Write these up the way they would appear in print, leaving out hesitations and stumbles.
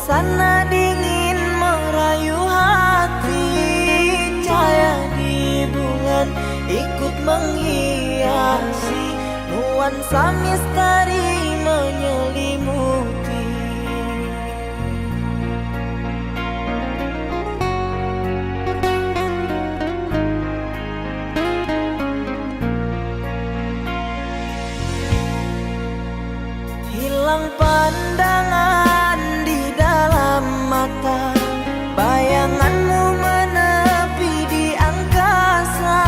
Suasana dingin merayu hati, cahaya di bulan ikut menghiasi, nuansa misteri menyelimuti. Hilang pandangan di dalam mata, bayanganmu menepi di angkasa.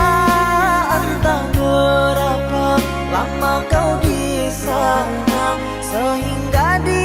Entah berapa lama kau di sana, sehingga di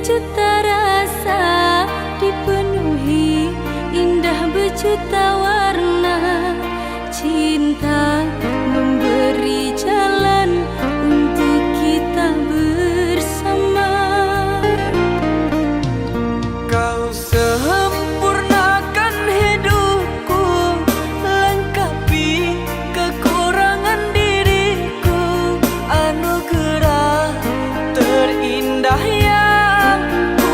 sejuta rasa dipenuhi, indah berjuta warna. Cinta memberi jalan untuk kita bersama. Kau sempurnakan hidupku, lengkapi kekurangan diriku. Anugerah terindah yang ku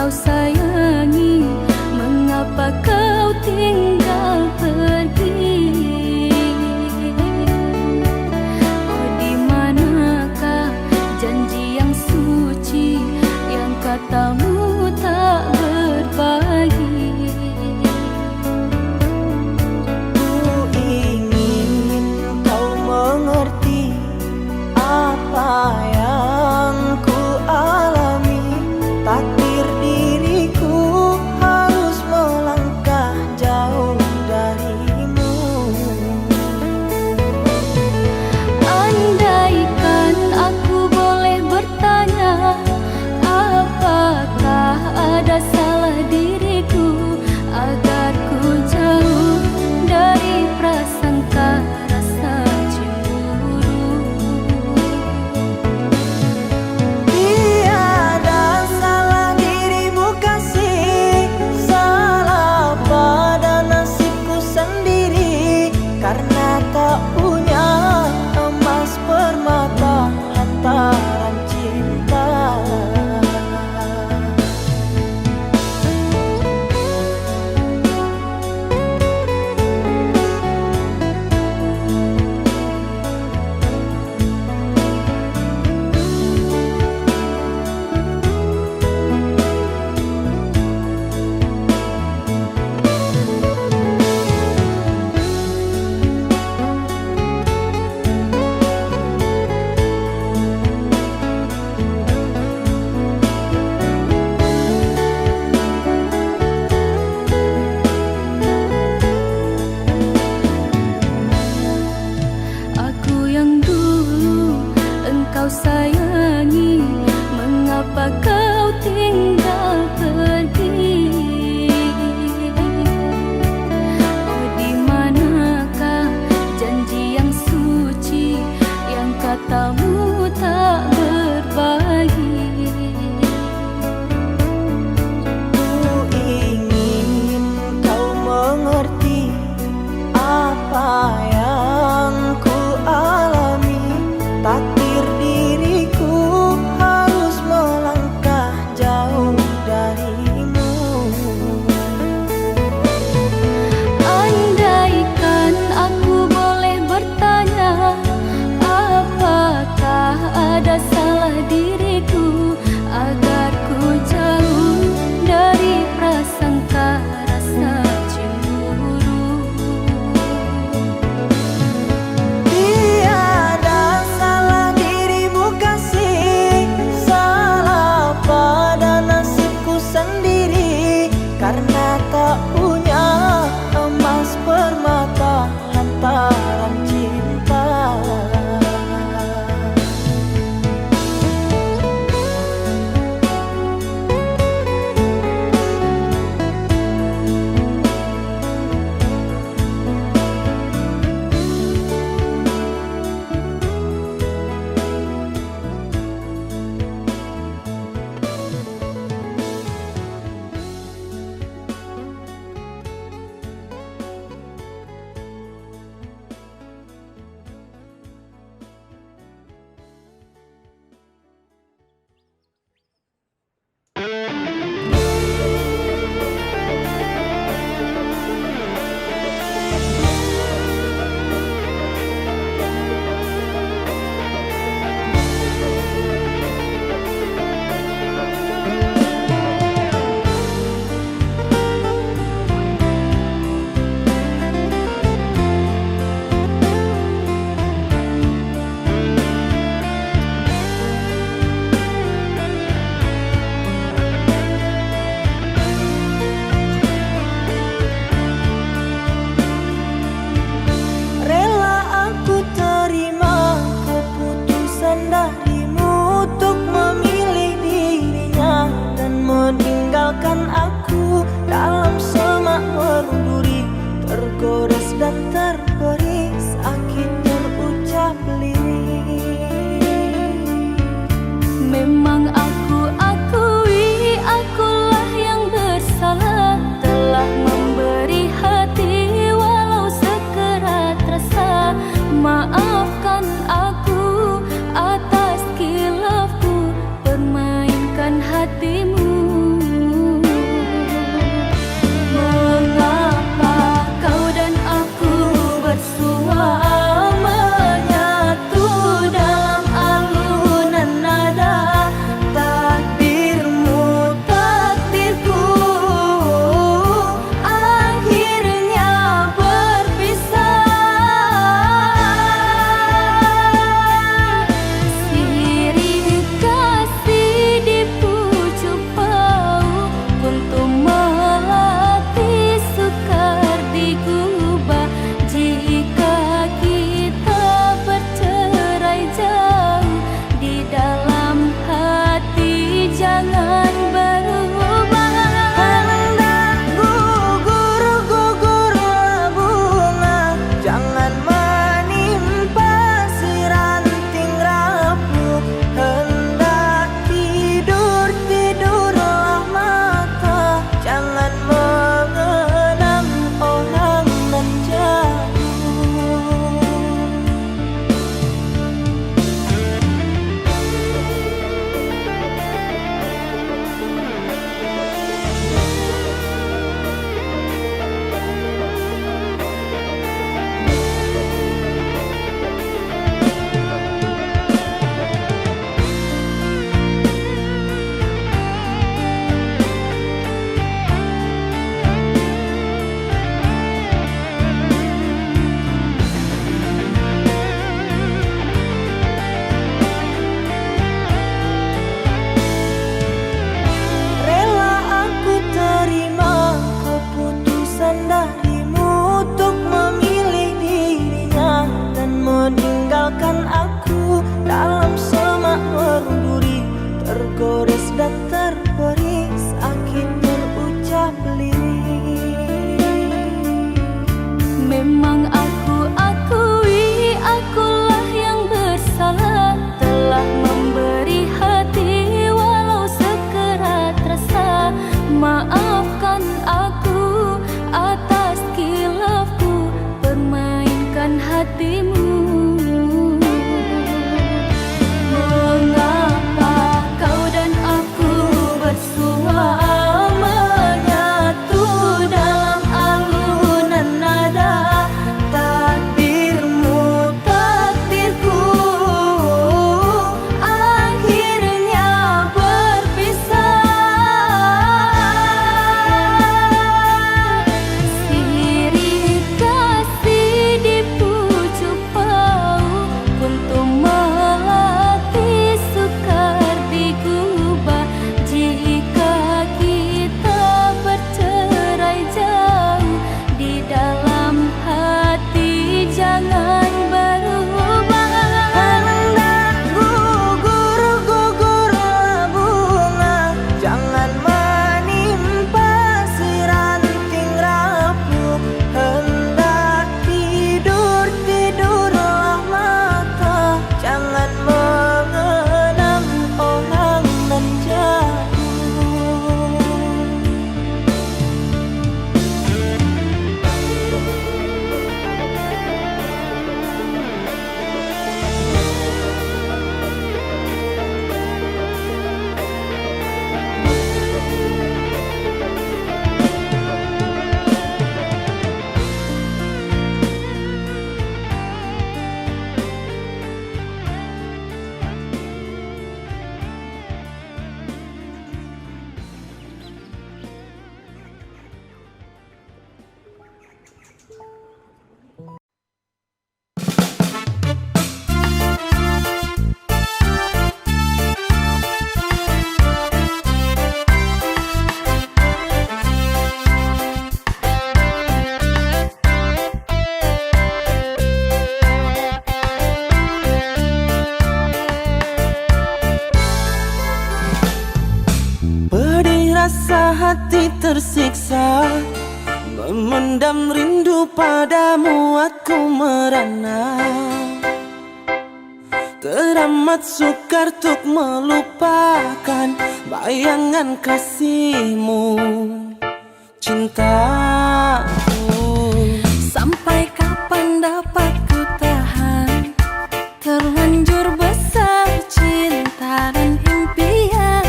engkau sayangi, mengapa kau tinggal pergi? Oh, di manakah janji yang suci yang katamu tak berbagi? Ku ingin kau mengerti apa yang ku alami. Takdir diriku harus melangkah jauh darimu. Andaikan aku boleh bertanya, apakah ada salah diriku agar ku jauh dari prasangka rasa cemburu? Tiada salah dirimu kasih, salah pada nasibku sendiri, karena tak punya emas permata lantaran cinta. Aku yang dulu engkau sayangi, mengapa kau tinggal pergi? Oh, di manakah janji yang suci yang katamu tak berbagi? Ku ingin kau mengerti apa yang ku alami. Takdir diriku harus melangkah jauh darimu. Andaikan aku boleh bertanya, apakah ada salah diriku agar ku jauh dari prasangka rasa cemburu? Tiada salah dirimu kasih, salah pada nasibku sendiri, karena tak punya emas permata lantaran cinta. hatimu. rasa hati tersiksa, memendam rindu padamu aku merana. Teramat sukar untuk melupakan bayangan kasihmu, cintaku. Sampai kapan dapat ku tahan, terlanjur besar cinta dan impian,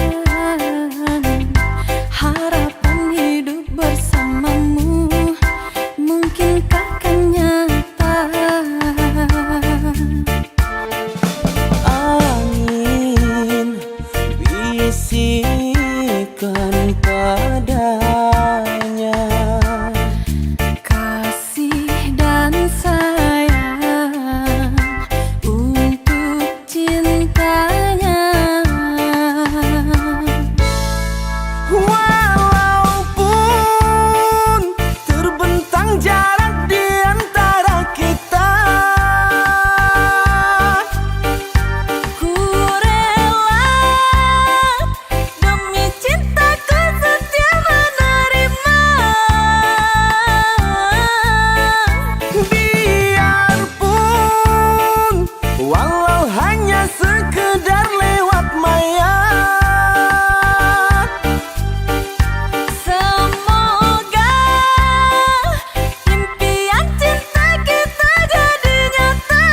harapan hidup bersamamu mungkinkah kan nyata. Angin bisikan padanya, Kasih dan sayang untuk cintanya. walaupun terbentang jarak di antara kita. Ku rela demi cintaku setia menerima. Biarpun walau hanya sekedar lewat maya, Semoga impian cinta kita jadi nyata.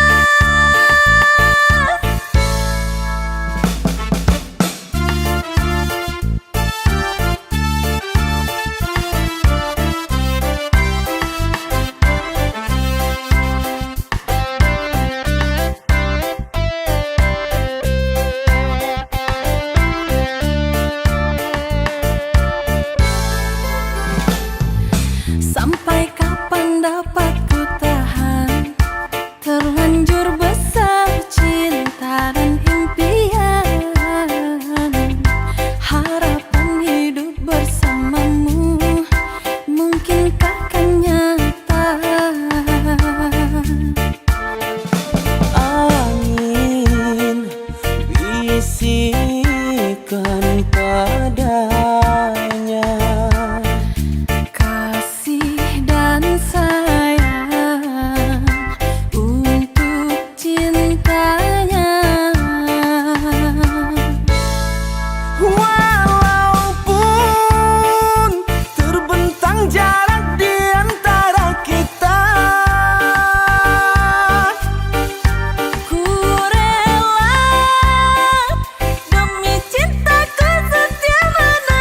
Sampai kapan dapat ku tahan, terlanjur besar cinta dan impian, harapan hidup bersamamu mungkinkah kan nyata. angin bisikan padanya, Kasih dan sayang untuk cintanya. walaupun terbentang jarak di antara kita. Ku rela demi cintaku setia menerima.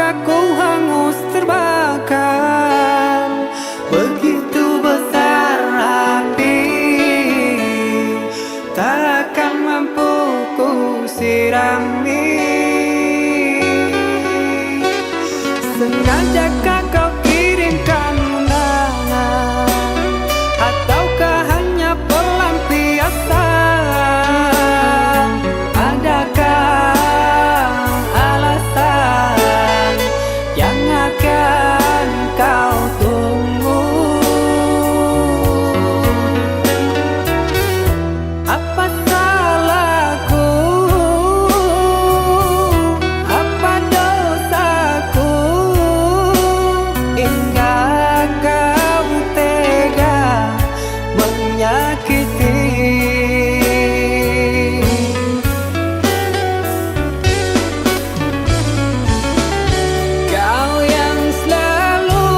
cintaku hangus terbakar. Begitu besar api, takkan mampu ku sirami. Sengajakah kau kirimkan undangan, ataukah hanya pelampiasan? Adakah alasan yang akan kau tunggu? Apa salahku? Apa dosaku? Hingga kau tega menyakiti. Kau yang selalu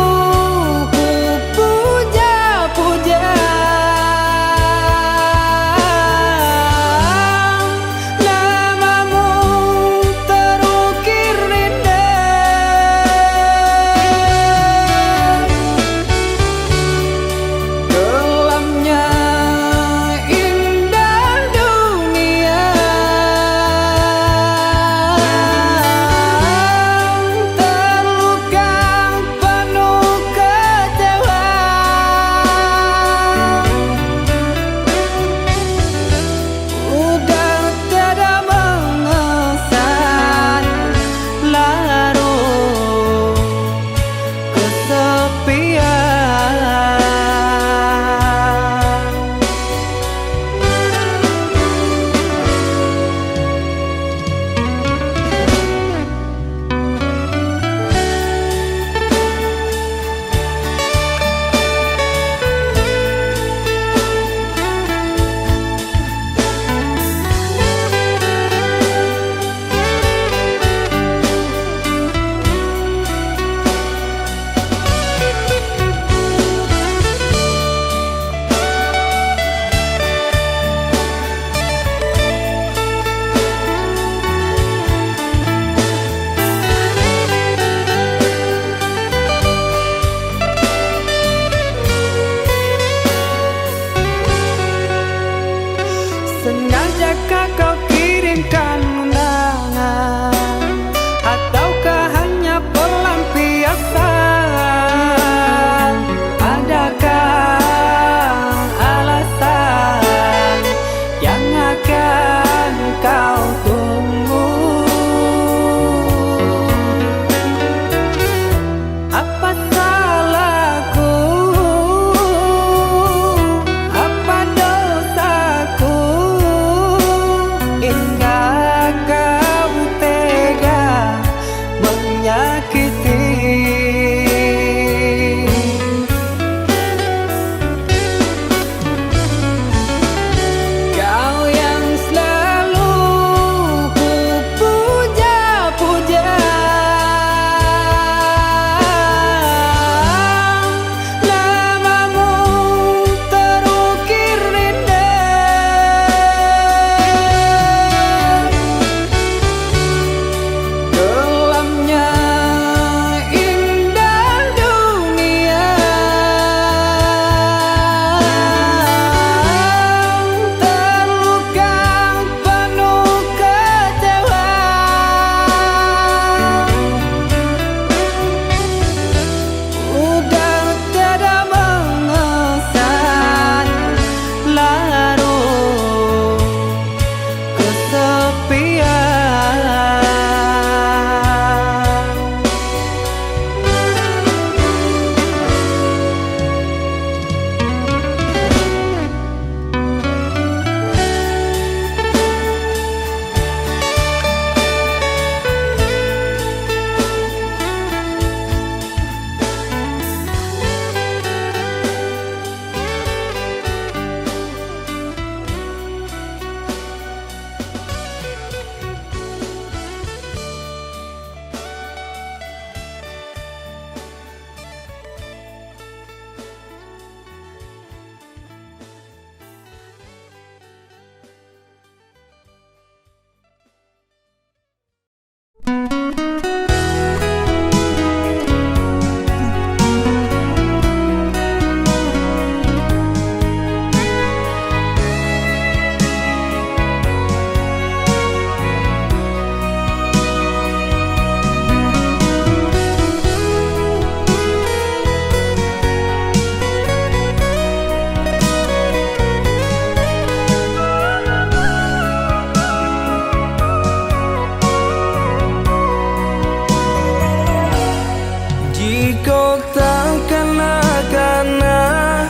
di kota kana-kana,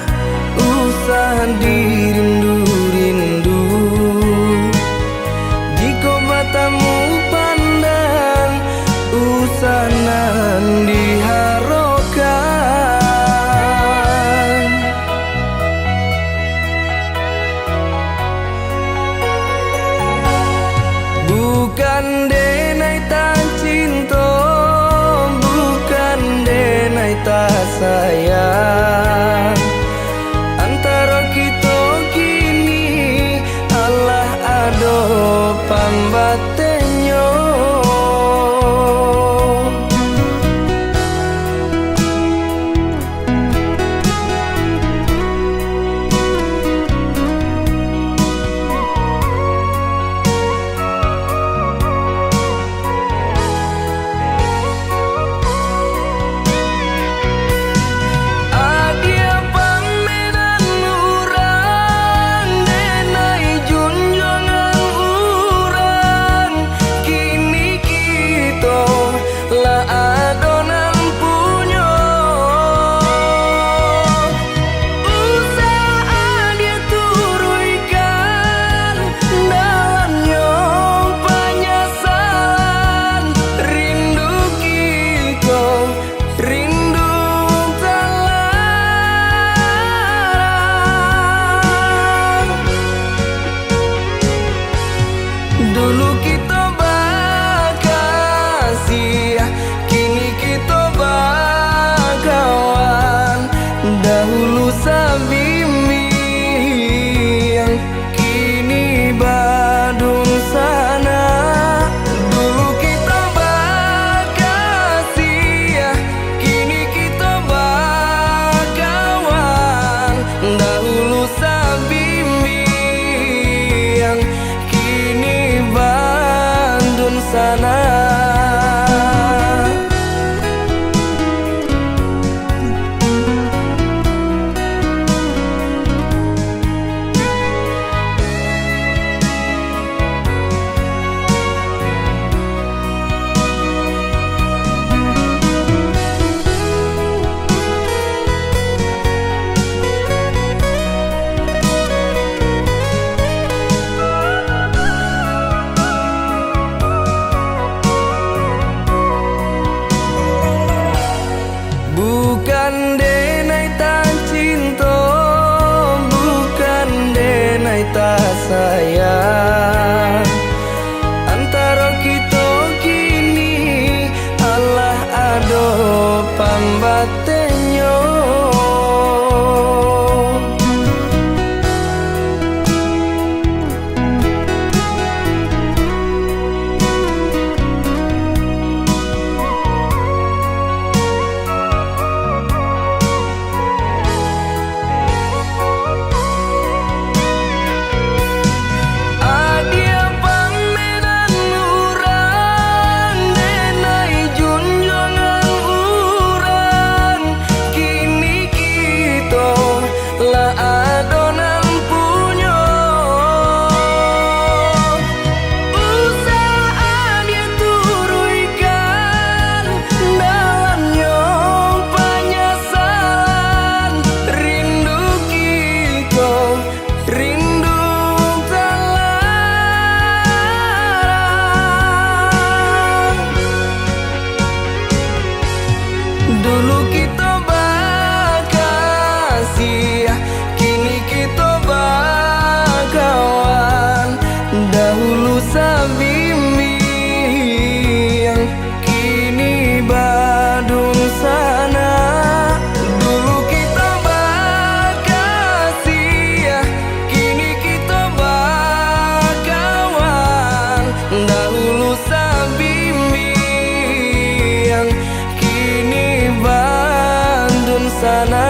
usah dirindu-rindu. Jika matamu pandang, usah nan diharokan. Bukan denai tak cinta, bukan denai tak sayang. Antara kita kini Allah ado pambatenyo. Dulu kita bakasih, kini kita bakawan. Dahulu sabimbing, kini badung sana. Dulu kita bakasih, kini kita bakawan. Dahulu sabimbing, kini Bandung sana. Bukan denai tak cinta, bukan denai tak sayang. Antara kita kini Allah ado pambatenyo. Dulu kita bakasih, kini kita bakawan. Dahulu sabimbing, kini badung sana. Dulu kita bakasih, kini kita bakawan. Dahulu sabimbing, kini Bandung sana.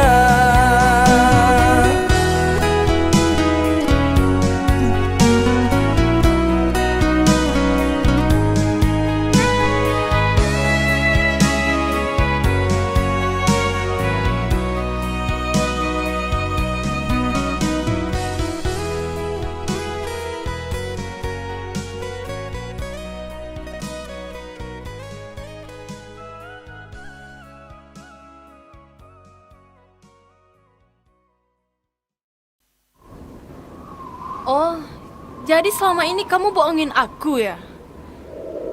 Oh, jadi selama ini kamu bohongin aku ya?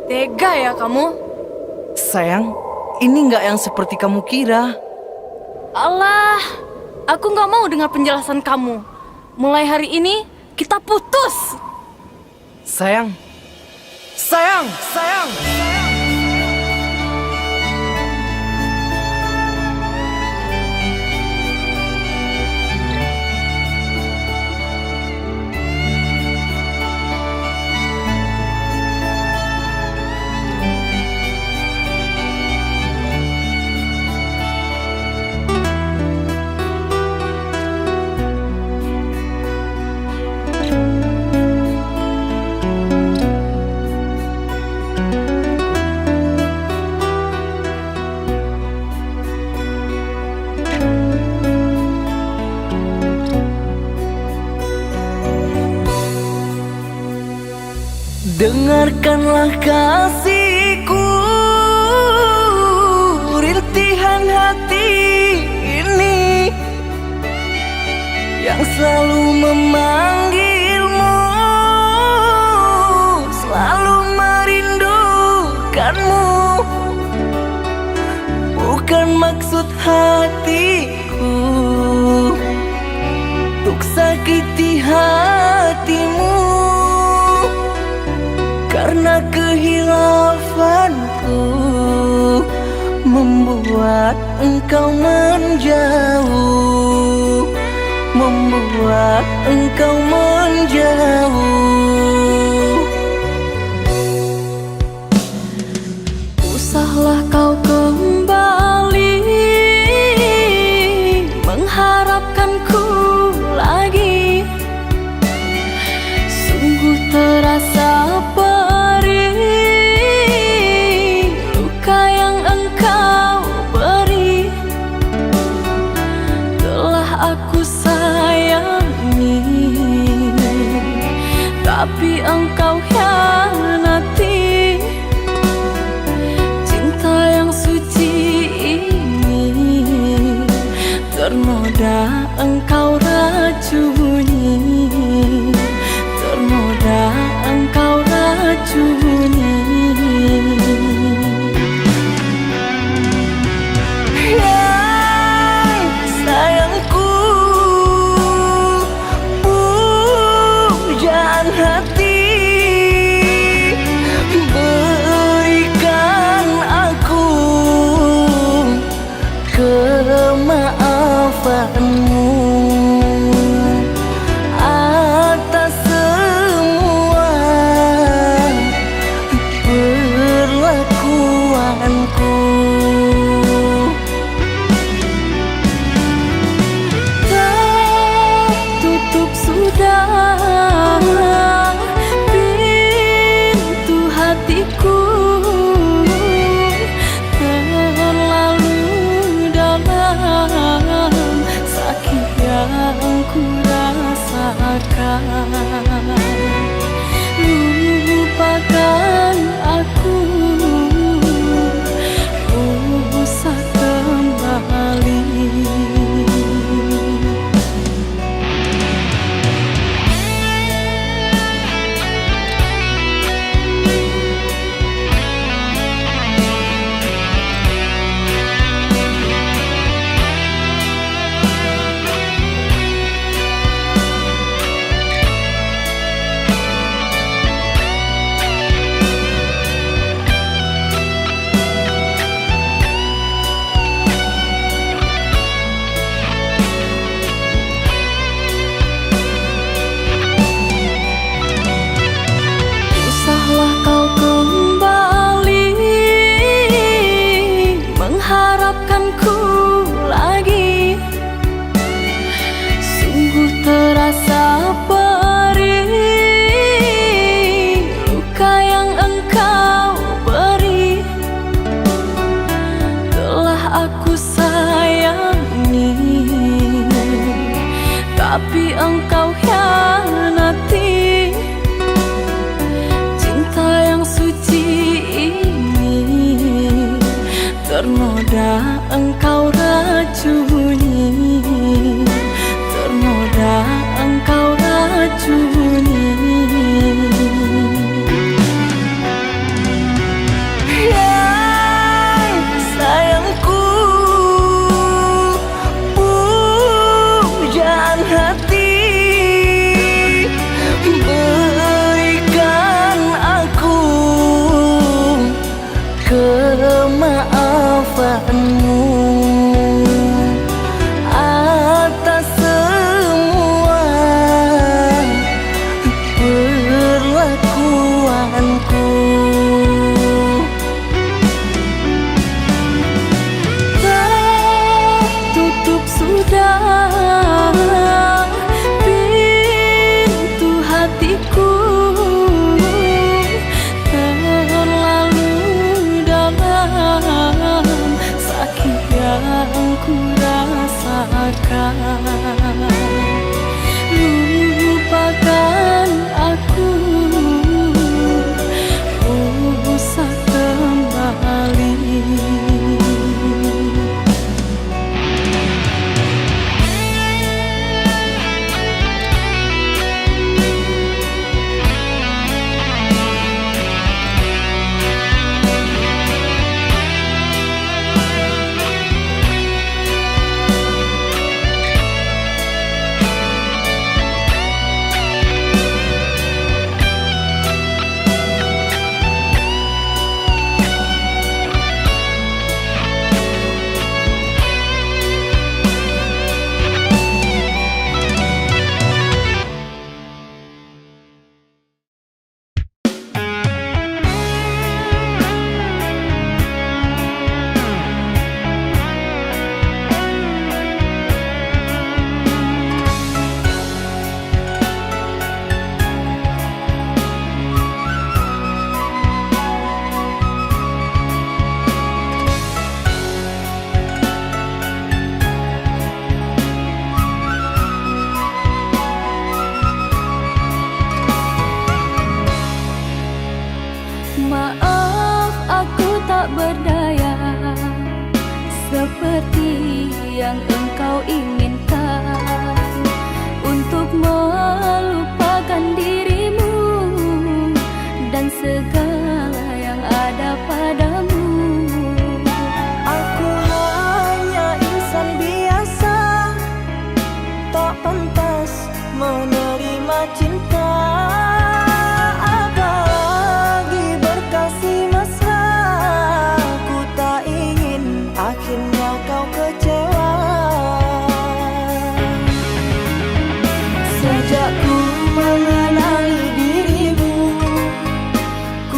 Tega ya kamu? Sayang, ini nggak yang seperti kamu kira. Alah, aku nggak mau dengar penjelasan kamu. Mulai hari ini, kita putus. Sayang, sayang, sayang. Dengarkanlah kasihku, rintihan hati ini yang selalu memanggilmu, selalu merindukanmu. Bukan maksud hatiku untuk sakiti hatimu, karena kehilafanku membuat engkau menjauh, membuat engkau menjauh. Usahlah kau kembali mengharapkanku lagi. Sungguh terasa perih luka yang engkau beri. Telah aku sayangi, tapi engkau hianati. Cinta yang suci ini ternoda engkau racuni, ternoda engkau racuni. Yang sayangku, pujaan hati, berikan aku kemaafanmu atas semua perlakuanku. Tertutup sudah pintu hatiku, terlalu dalam sakit yang ku rasakan. Lupakan aku, usah kembali. Usahlah kau kembali mengharapkanku lagi. Sungguh terasa perih luka yang engkau beri. Telah aku sayangi, tapi engkau hianati. Cinta yang suci ini ternoda engkau racuni, ternoda engkau racuni. lupakan aku, usah kembali. Maaf, aku tak berdaya seperti yang engkau inginkan untuk melupakan dirimu dan segala yang ada padamu. Aku hanya insan biasa, tak pantas menerima cinta. Akhirnya kau kecewa. Sejak ku mengenali dirimu, ku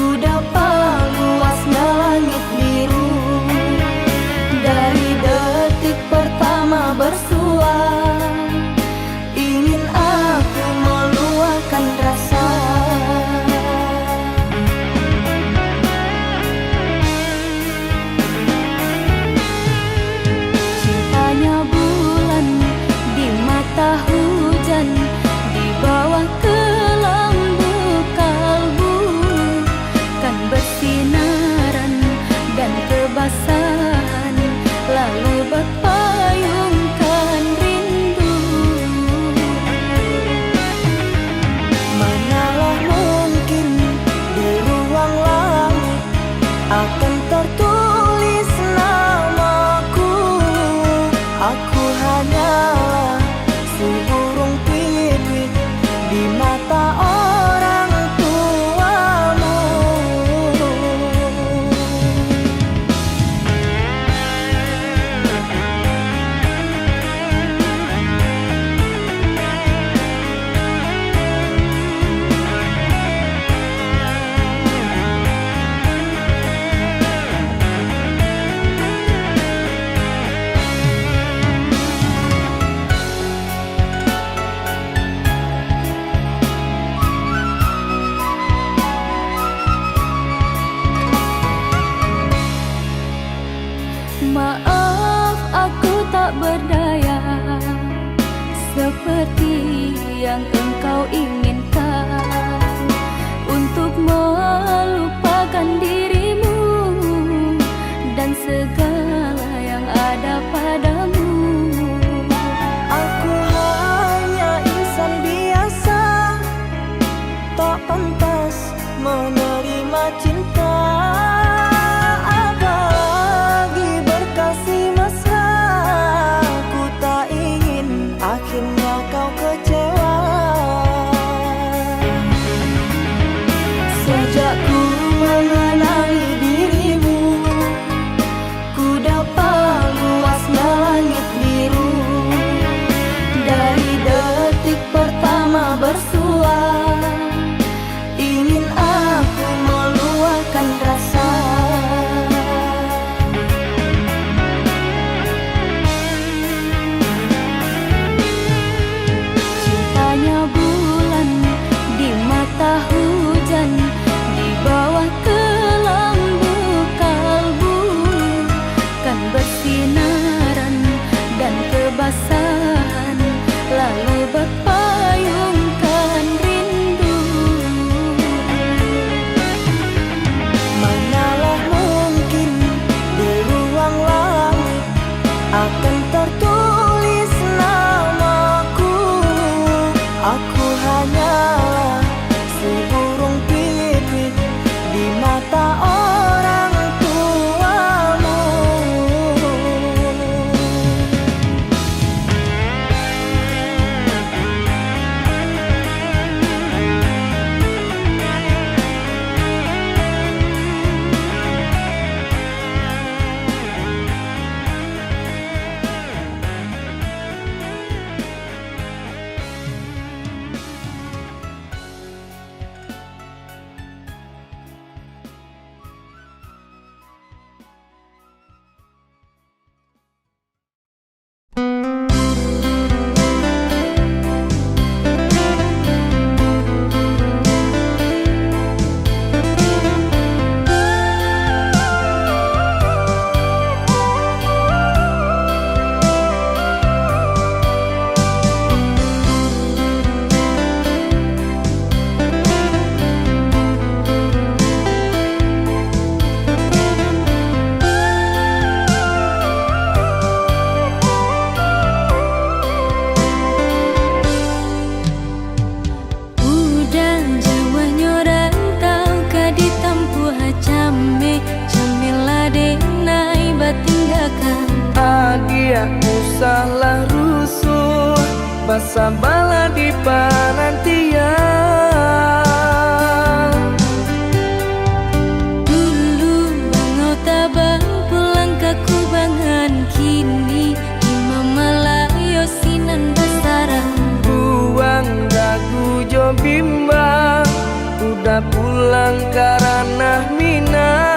adia usahlah rusuh basa bala di panantian. Dulu bangau tabang pulang ke kubangan, kini imam malayo sinan basaran. Buang dagu jo bimbang, udah pulang karena Minang.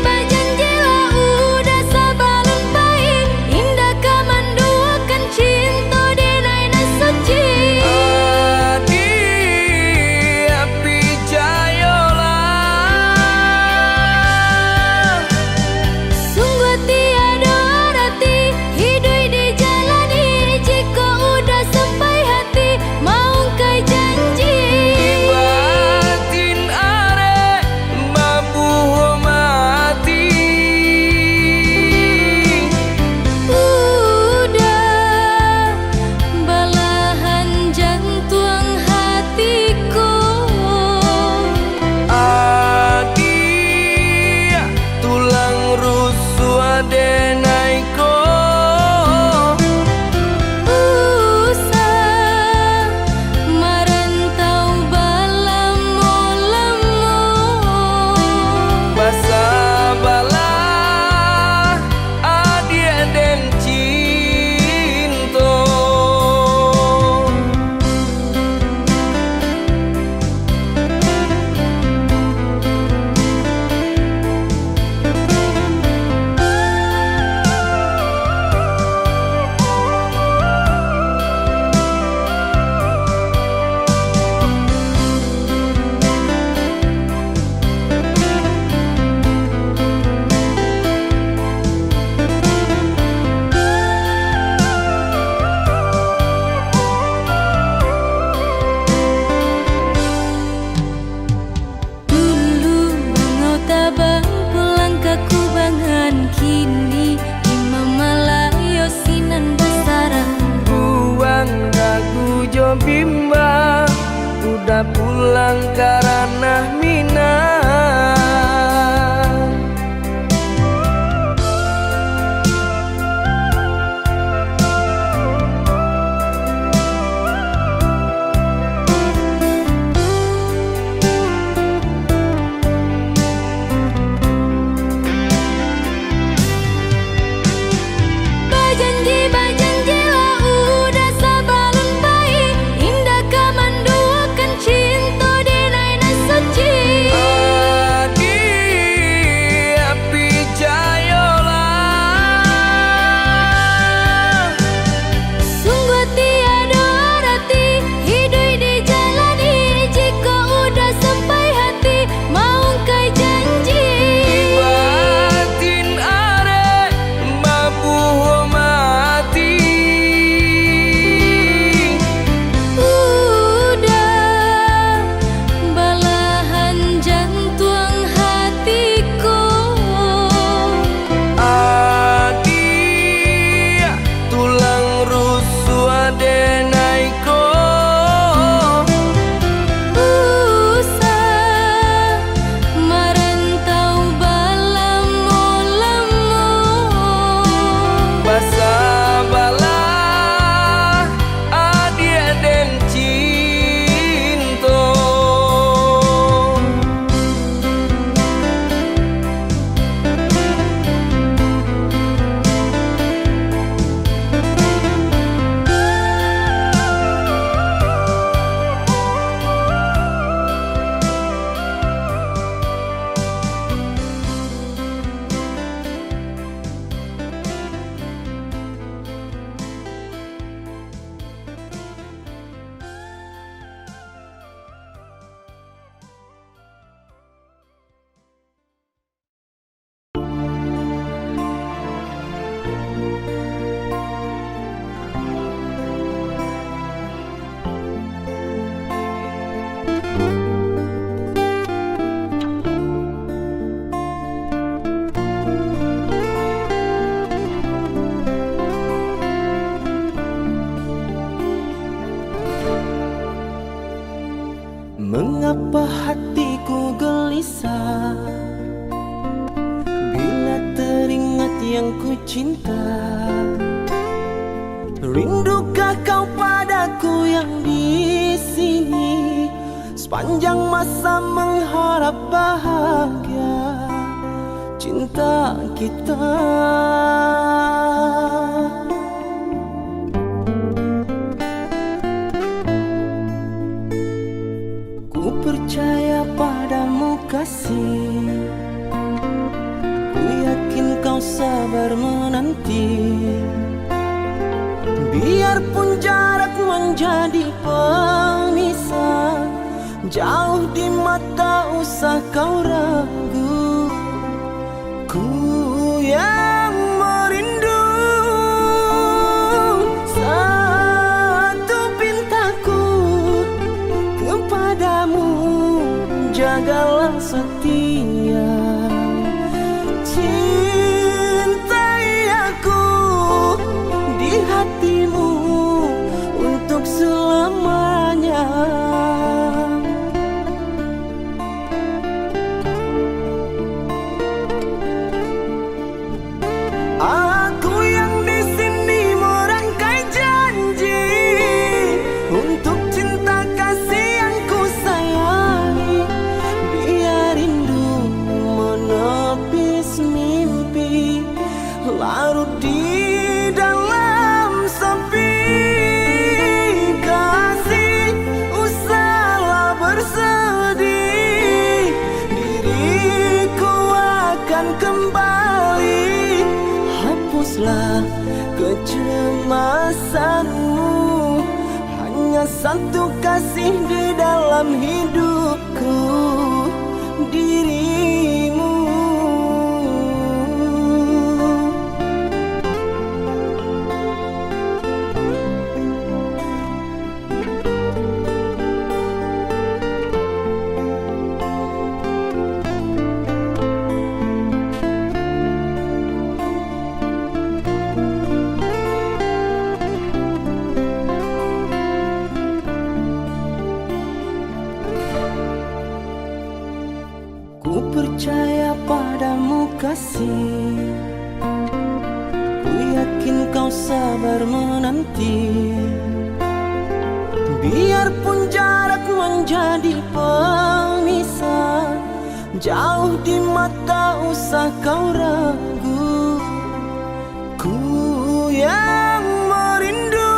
Bajanji lah udah sabalan baik, indah kamanduakan cinta denai na suci. Adi api jayolah, Sungguh tiada arti hidup dijalani, jika udah sampai hati mau kai janji. batin are mabuh mati. Udah balahan jantung hatiku. Adi tulang rusuk adenaiko. Usah merantau balamo-lamo. Basa bala adia den cinto. Dulu bangau tabang pulang ke kubangan, kini imam malayo sinan basaran. Buang dagu jo bimbang, udah pulang karena Minang. Bajanji lah udah sabalan baik, indah kamanduakan cinta denai cinta. Rindukah kau padaku yang di sini, sepanjang masa mengharap bahagia cinta kita. Ku percaya padamu kasih, ku yakin kau sabar menanti. Biarpun jarak menjadi pemisah, jauh di mata usah kau ragu. Ku yang merindu, satu pintaku kepadamu, jagalah setia. Cintai aku di hatimu untuk selamanya. Aku yang di sini merangkai janji untuk cinta kasih yang ku sayangi. Biar rindu menepis mimpi, larut di dalam sepi. Kasih usahlah bersedih, diriku akan kembali. Hapuslah kecemasanmu, hanya satu kasih di dalam hidupku, dirimu. Ku percaya padamu kasih, ku yakin kau sabar menanti. Biarpun jarak menjadi pemisah, jauh di mata usah kau ragu. Ku yang merindu,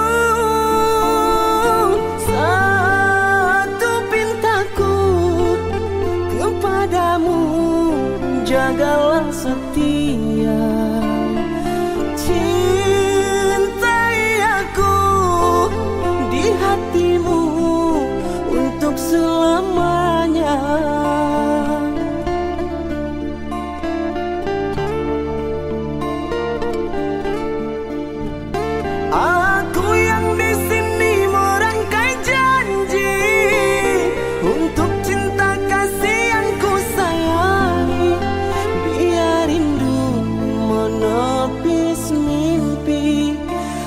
satu pintaku kepadamu, jagalah setia. Cintai aku di hatimu untuk selamanya. Aku yang di sini merangkai janji untuk cinta kasih yang ku sayangi. Biar rindu menepis mimpi,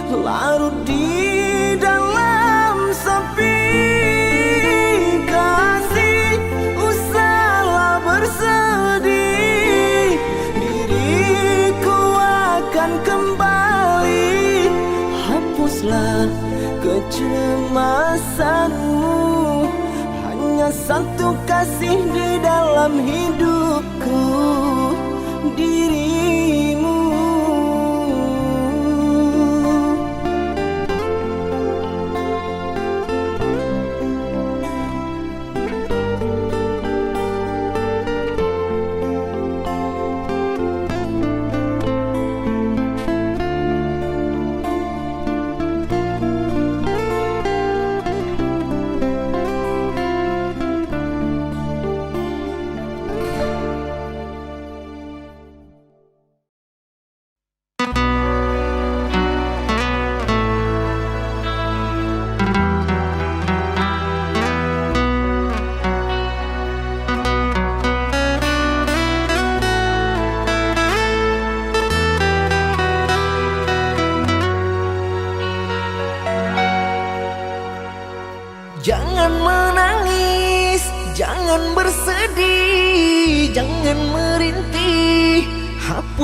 larut di dalam sepi. Kasih usahlah bersedih, diriku akan kembali. Hapuslah kecemasanmu, hanya satu kasih di dalam hidupku, dirimu.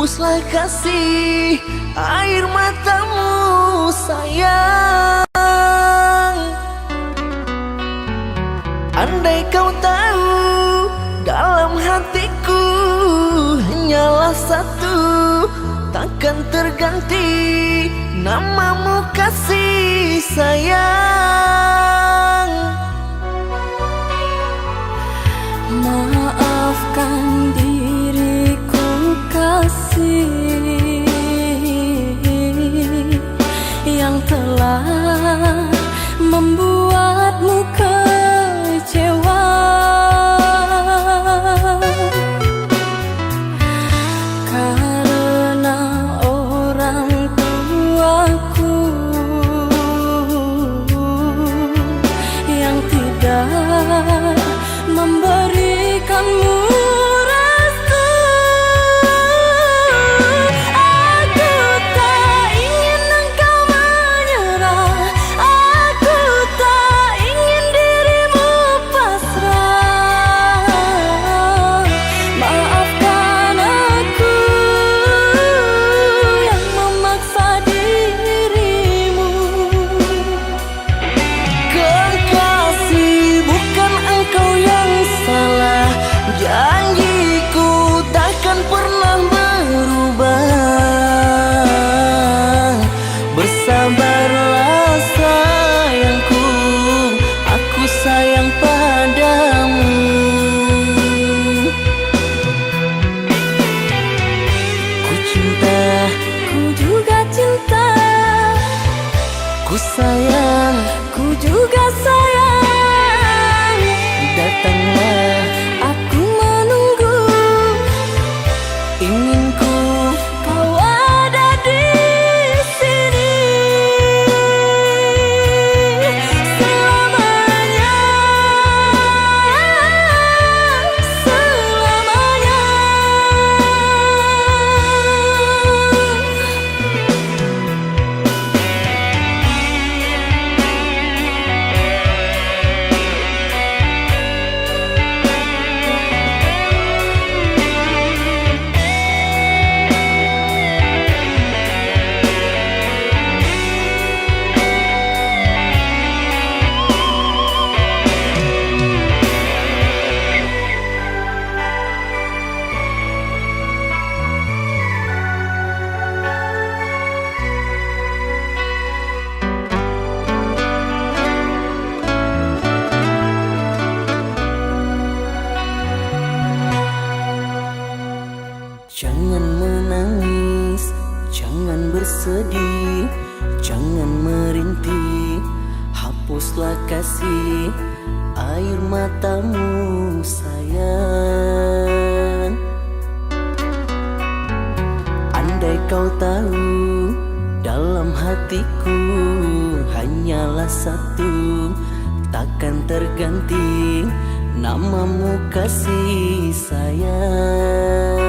hapuslah kasih air matamu sayang. Andai kau tahu dalam hatiku hanyalah satu, takkan terganti namamu kasih sayang. Maafkan diriku kasih yang telah membuatmu kecewa. Karena orang tuaku yang tidak memberikanmu restu. Aku tak ingin engkau menyerah, aku tak ingin dirimu pasrah. Maafkan aku yang memaksa dirimu. Kekasih, bukan engkau yang salah, janjiku takkan pernah berubah. Bersabarlah sayangku, aku sayang padamu. Ku cinta, Ku juga cinta, ku sayang, ku juga sayang. datanglah Aku menunggu, inginku. kau ada di sini selamanya, selamanya. Jangan menangis, jangan bersedih, jangan merintih, hapuslah kasih air matamu sayang. Andai kau tahu dalam hatiku hanyalah satu, takkan terganti namamu kasih sayang.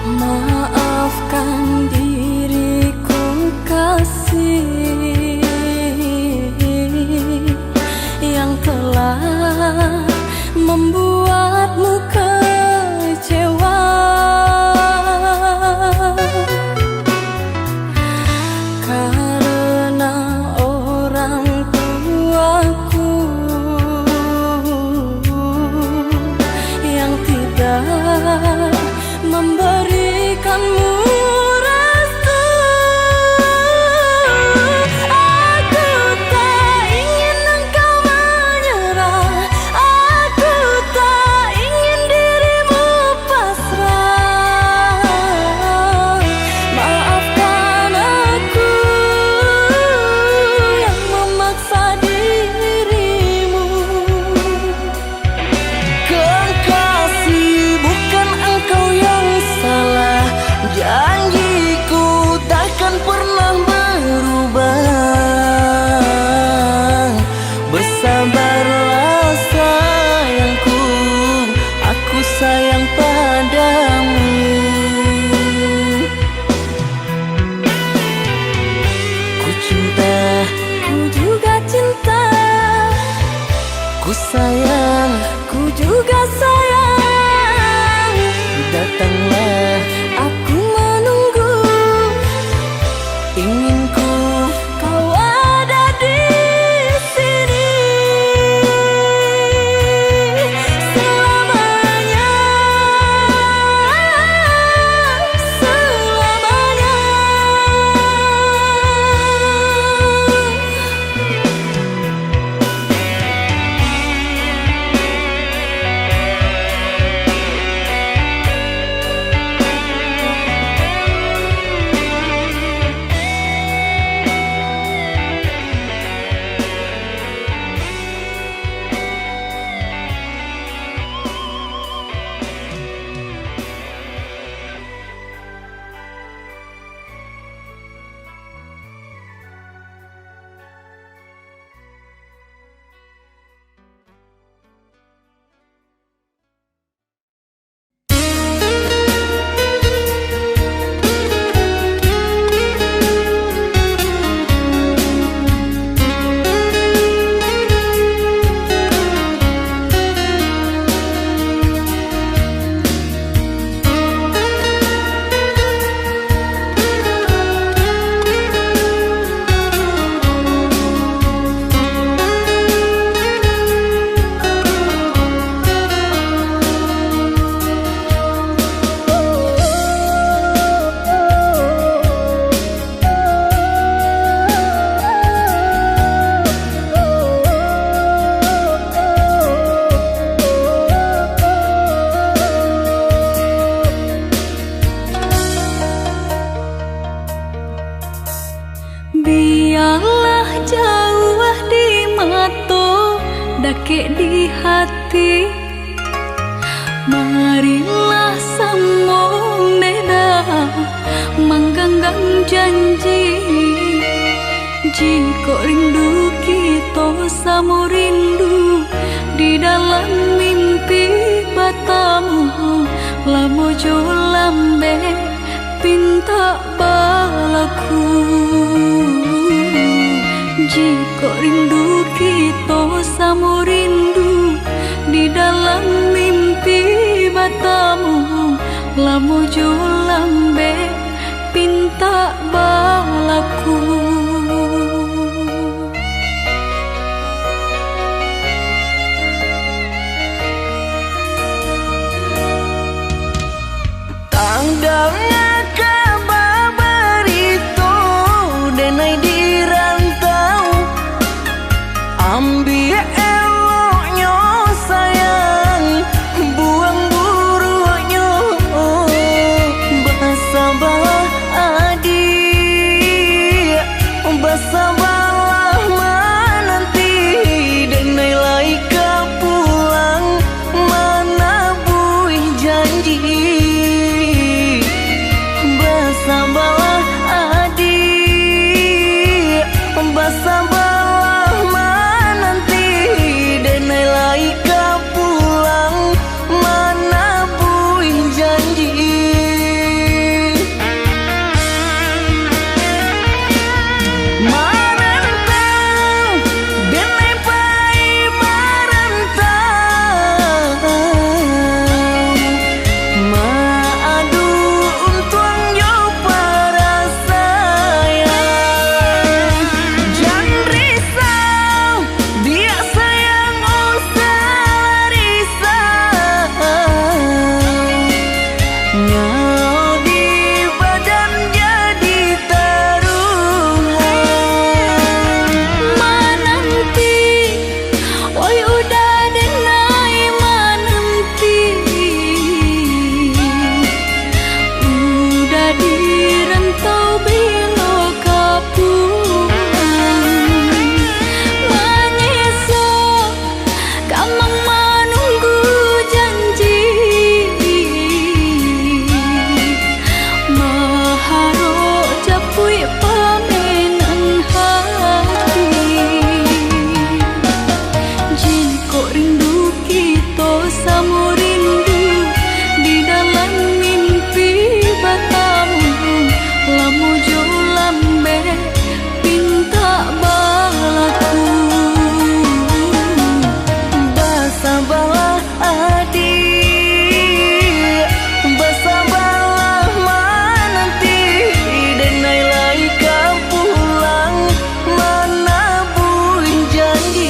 Maafkan diriku kasih yang telah membuatmu kecewa. Karena orang tuaku janji. Jika rindu kita sama rindu di dalam mimpi batamu, lamo jo lambe pinta balaku. Jika rindu kita sama rindu di dalam mimpi batamu, lamo jo lambe pinta balaku. Tanggalnya kabarito denai di rantau, ambil eloknya sayang, buang buruknya. Basabalah adik, basabalah menanti, denai laika pulang mana buih janji. Basabalah adik, basabalah menanti, denai laika pulang mana buih janji. Marantau, denai pai marantau, maadu untuang yo para sayang. Jangan risau, dia sayang usah risau. Nyau di badan jadi taruhan. Mananti, oi udah denai mananti, udah di rantau bilo kapulang. Menyesal, kamang menunggu janji, maharo capui pamenan hati. Jika rindu kita sama rindu di dalam mimpi batamu, lamo jo lambe pinta balaku. Basabalah adik, basabalah menanti, denai laika pulang mana buih janji.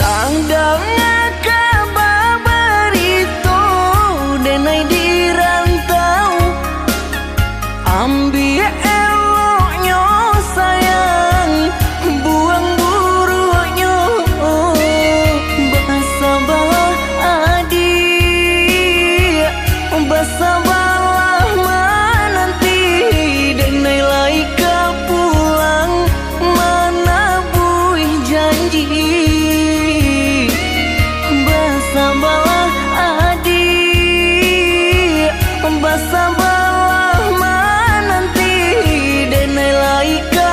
Tanggalnya kabarito denai di rantau, ambil eloknya sayang, buang buruknya. Basabalah adik, basabalah menanti, denai laika pulang mana buih janji. Basabalah adik, basabalah menanti, denai laika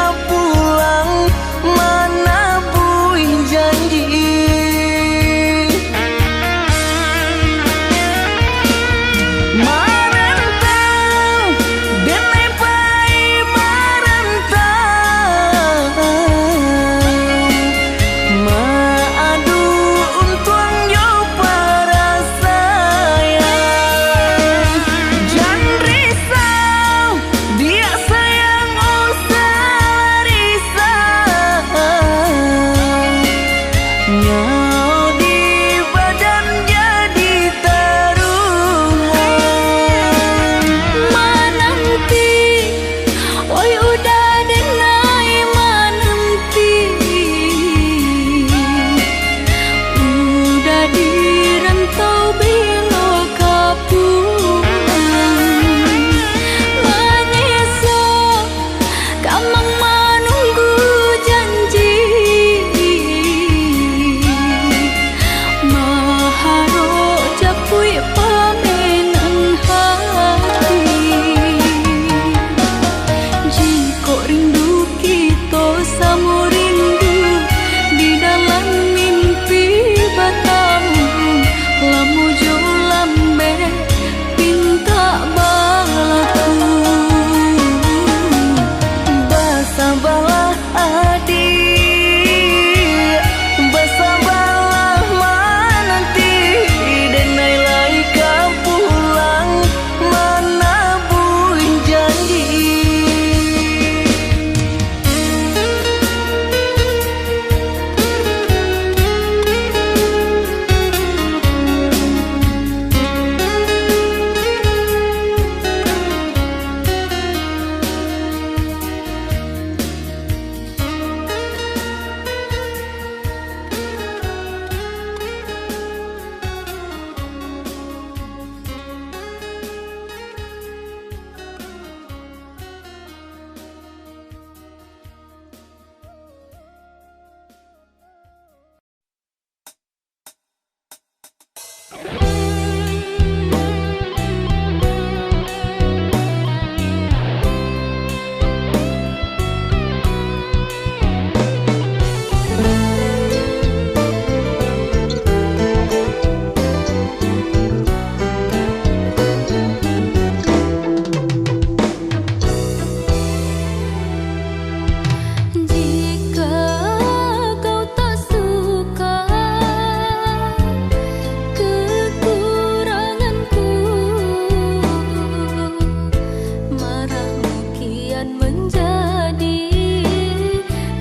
menjadi,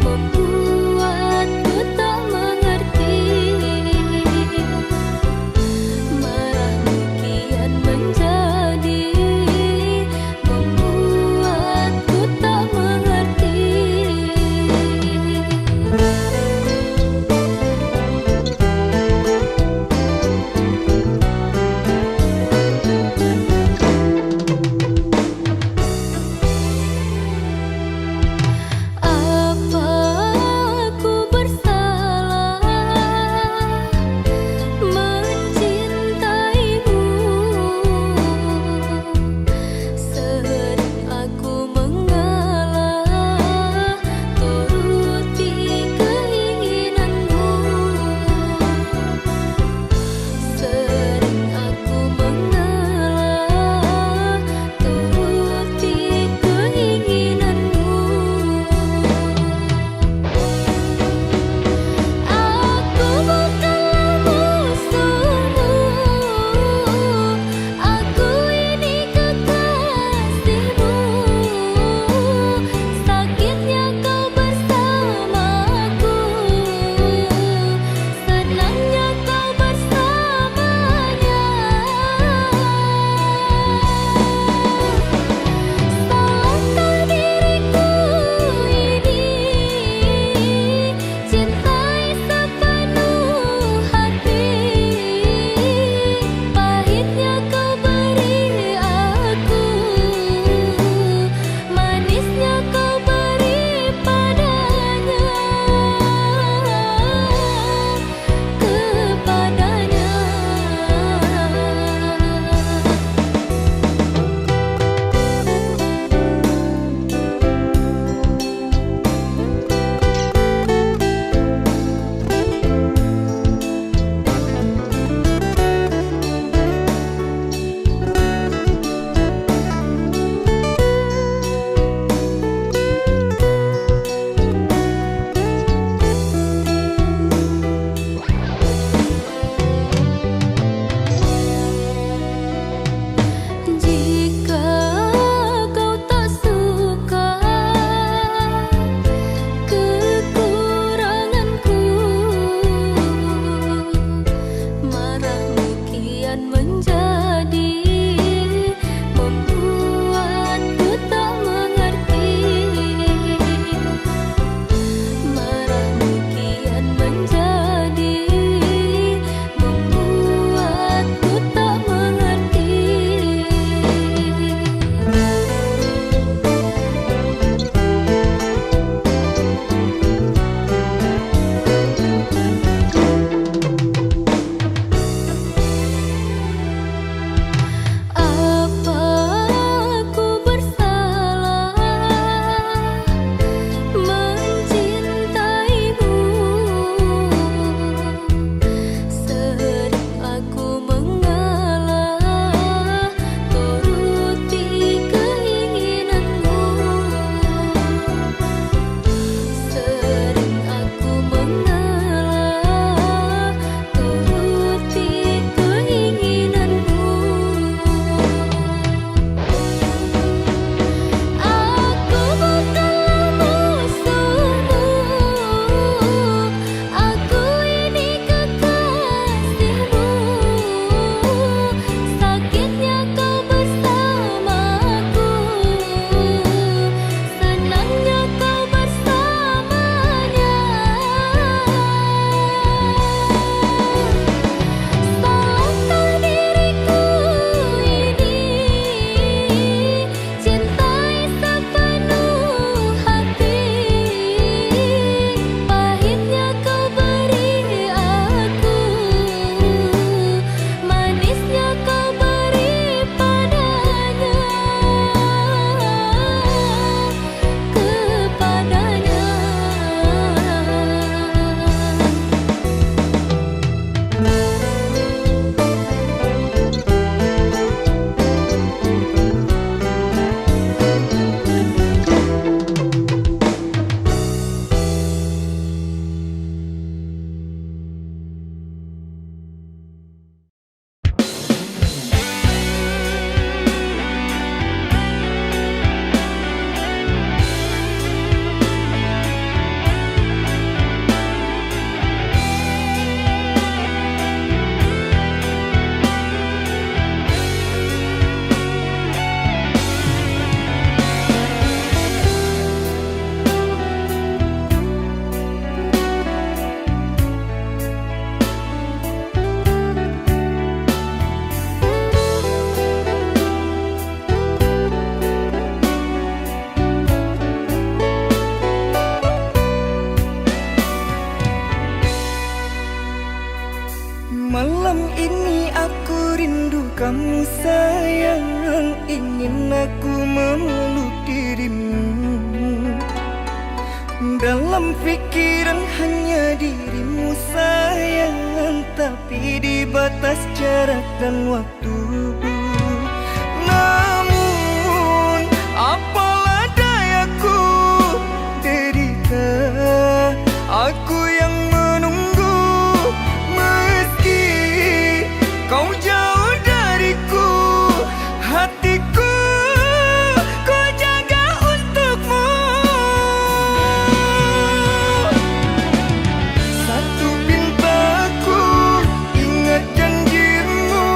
membuatku tak mengerti. Marahmu kian menjadi, membuatku tak mengerti. Dalam pikiran hanya dirimu sayang, tapi di batas jarak dan waktu. Namun apalah dayaku, derita aku yang menunggu. Meski kau jauh dariku, hatiku ku jaga untukmu. Satu pintaku, ingat janjimu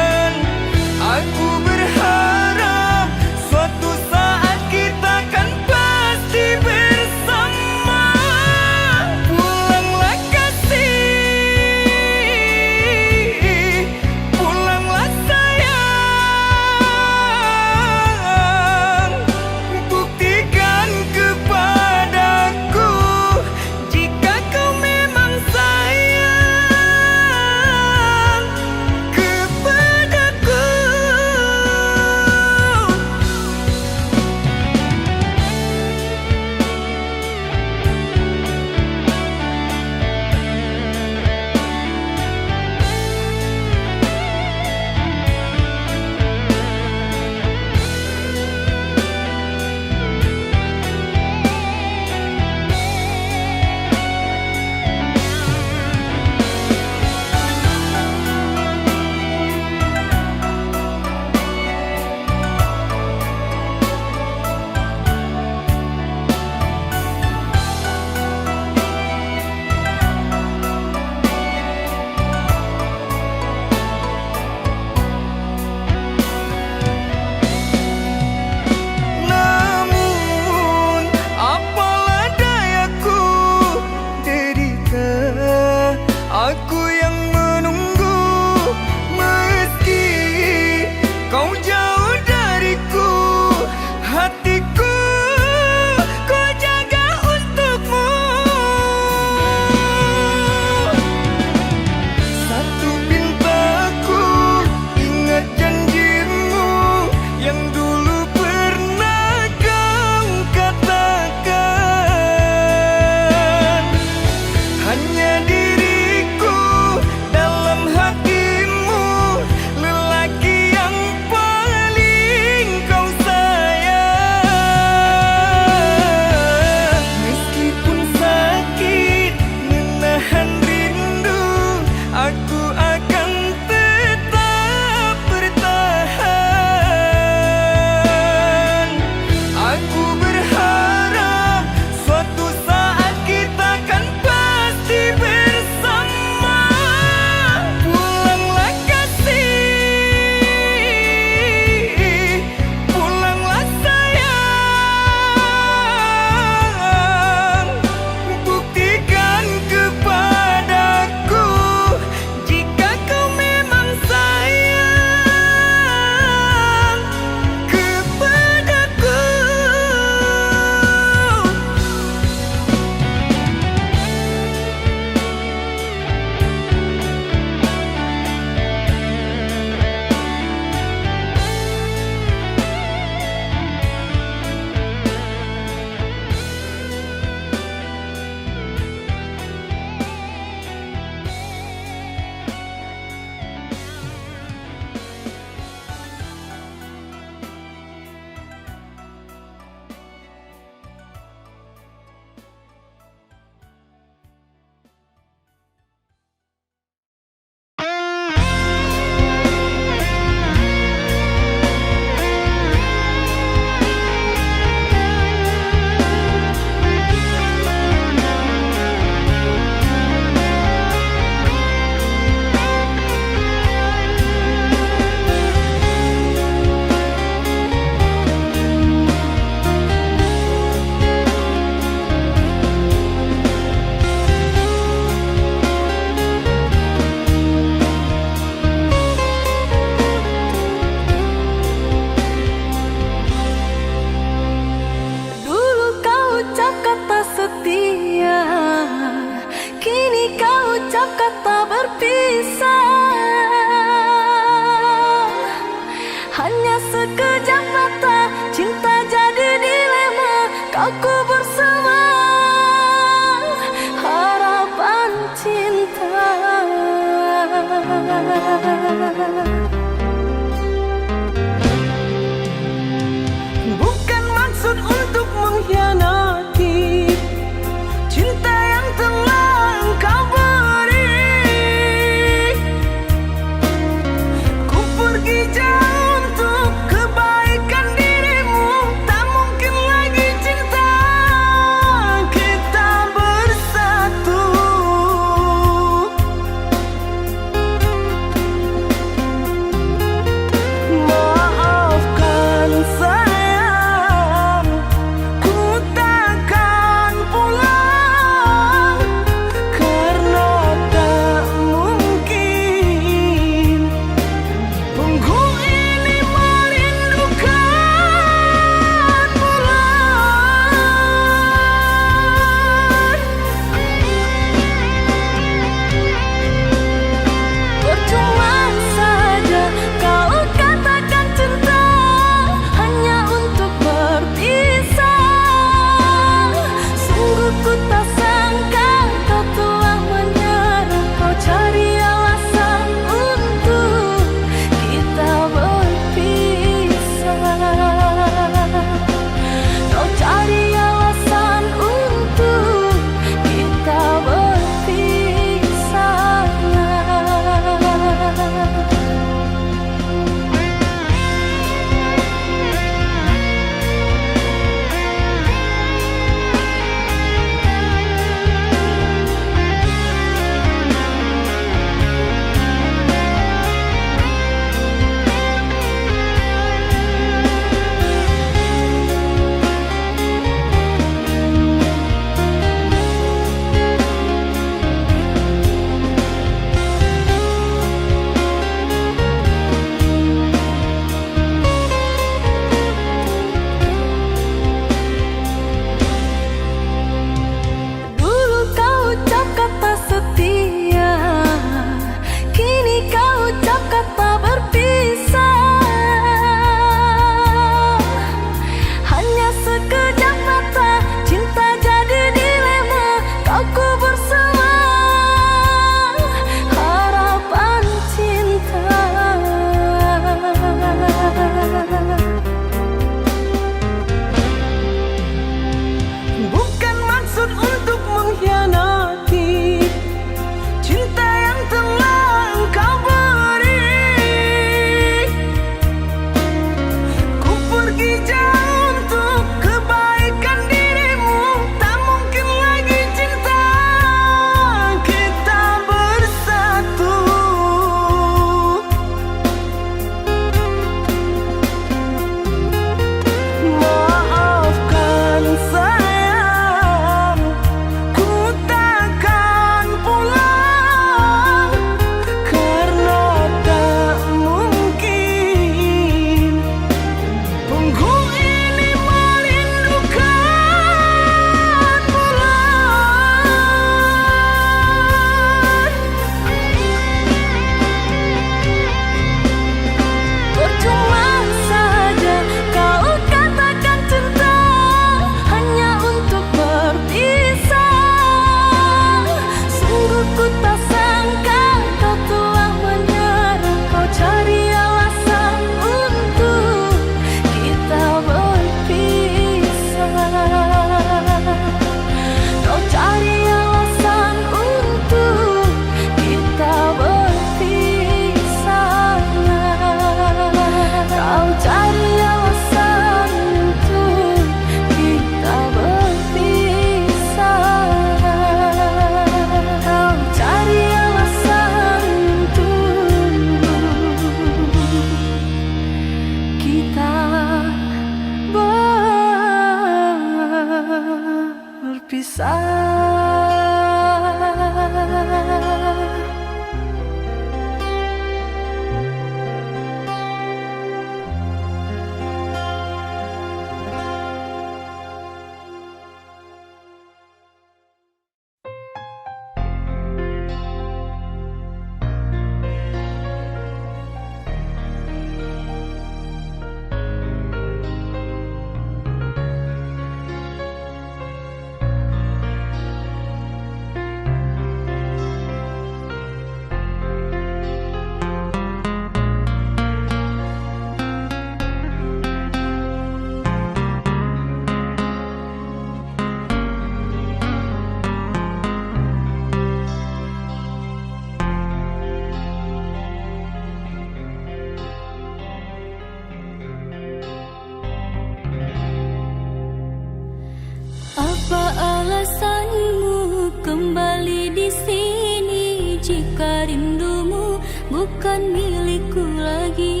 alasanmu kembali di sini jika rindumu bukan milikku lagi.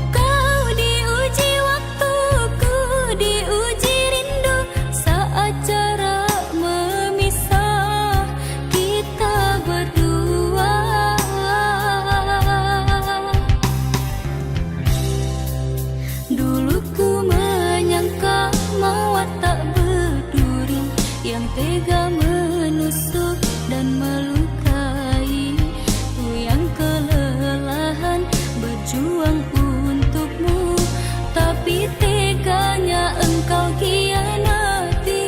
Kau diuji waktuku, diuji rindu saat jarak memisah kita berdua. Dulu ku menyangka mawar tak berduri yang tega menusuk dan melukai. Ku yang kelelahan berjuang untukmu, tapi teganya engkau khianati.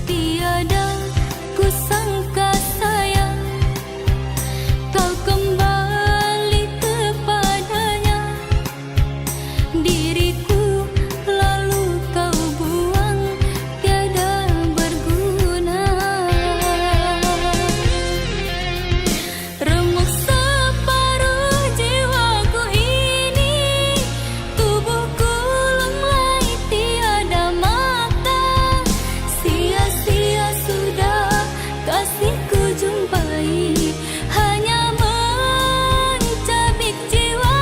Tiada ku sangka sayang kau kembali kepadanya. Diriku lalu kau buang tiada berguna. Remuk separuh jiwaku ini, tubuhku lunglai tiada makna. Sia-sia sudah kasihku jumpai, hanya mencabik jiwa.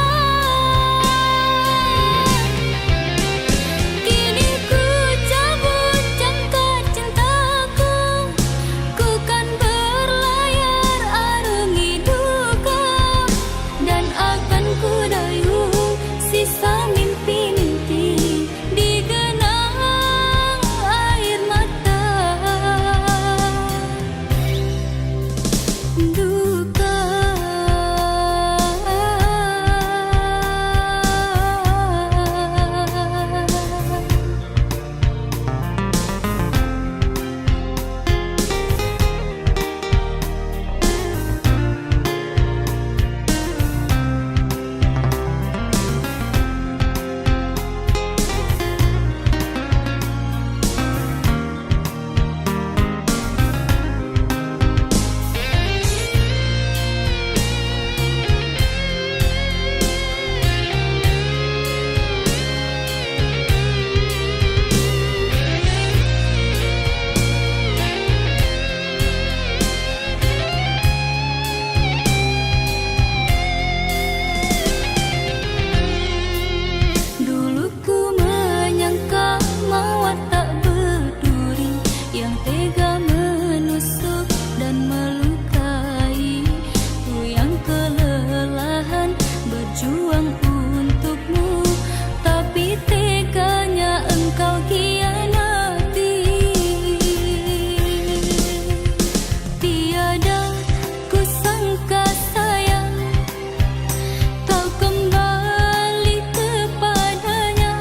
Kini ku cabut jangkar cintaku, ku kan berlayar arungi duka, dan akan ku dayung sisa mimpi-mimpi di genang air mata. Duka dulu ku menyangka mawar tak berduri yang tega menusuk dan melukai. Ku yang kelelahan berjuang untukmu, tapi teganya engkau khianati. Tiada ku sangka sayang kau kembali kepadanya.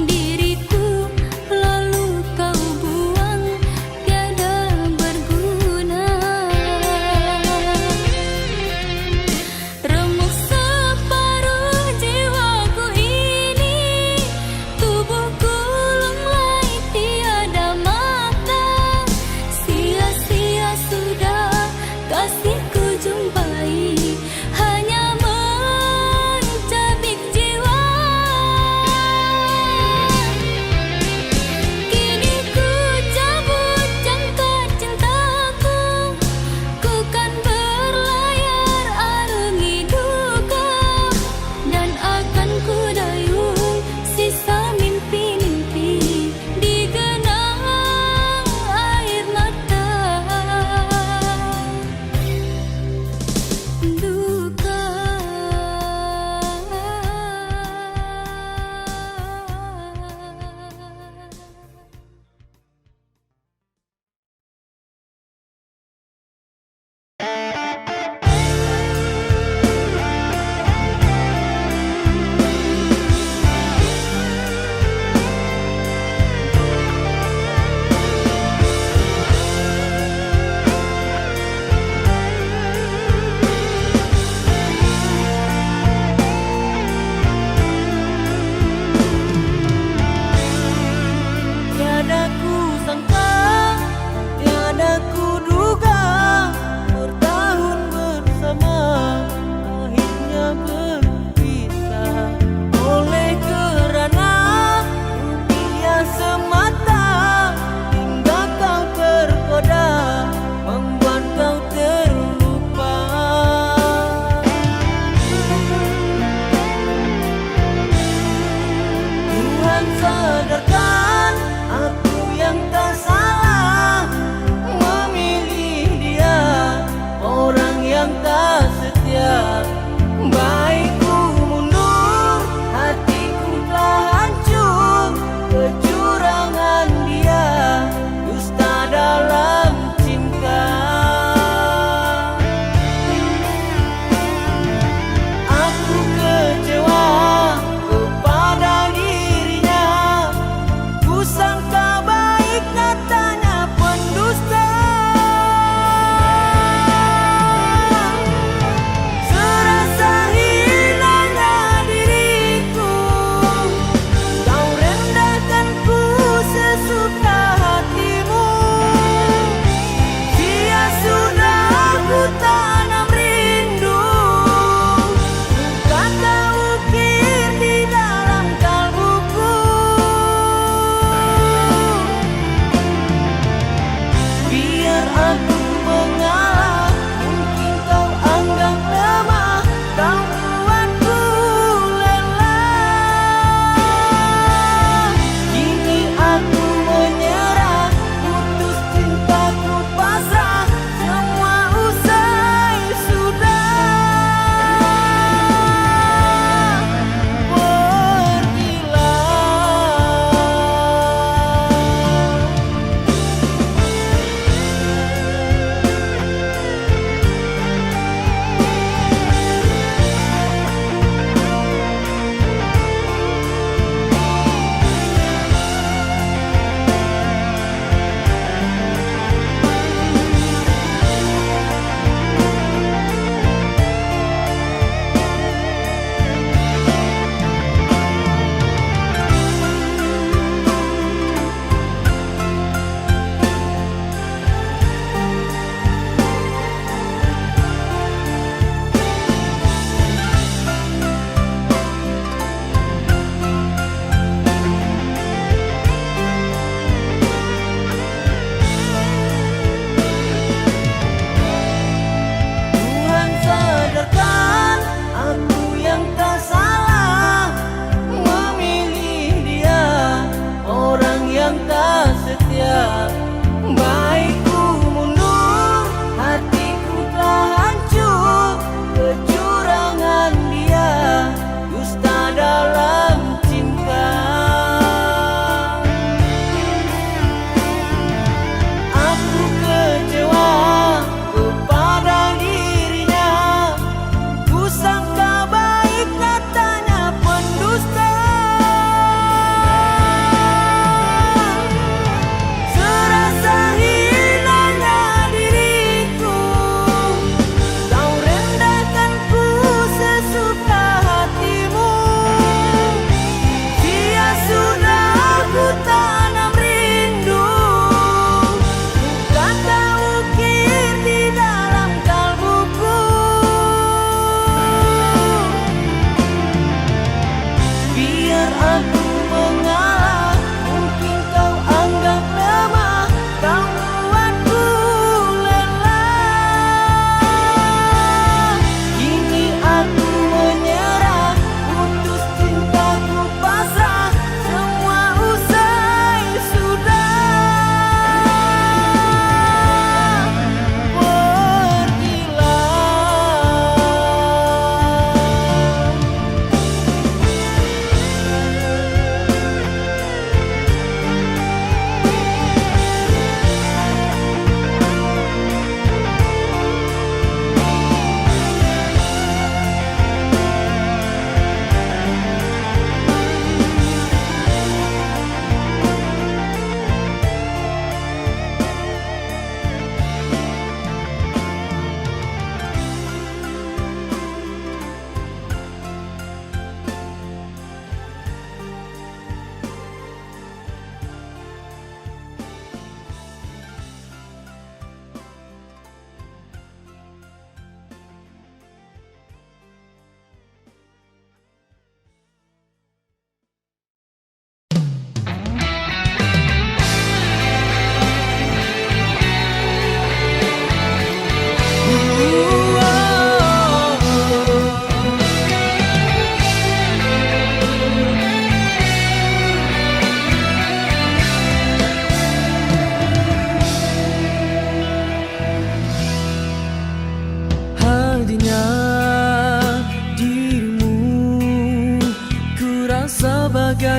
Diriku lalu kau buang tiada berguna. Remuk separuh jiwaku ini, tubuhku lunglai tiada makna. Sia-sia sudah kasihku jumpai, hanya mencabik jiwa. Kini ku cabut jangkar cintaku, ku kan berlayar arungi duka, dan akan ku dayung sisa mimpi-mimpi di genang air mata. Duka Tiada ku sangka, tiada ku duga, bertahun bersama akhirnya berpisah oleh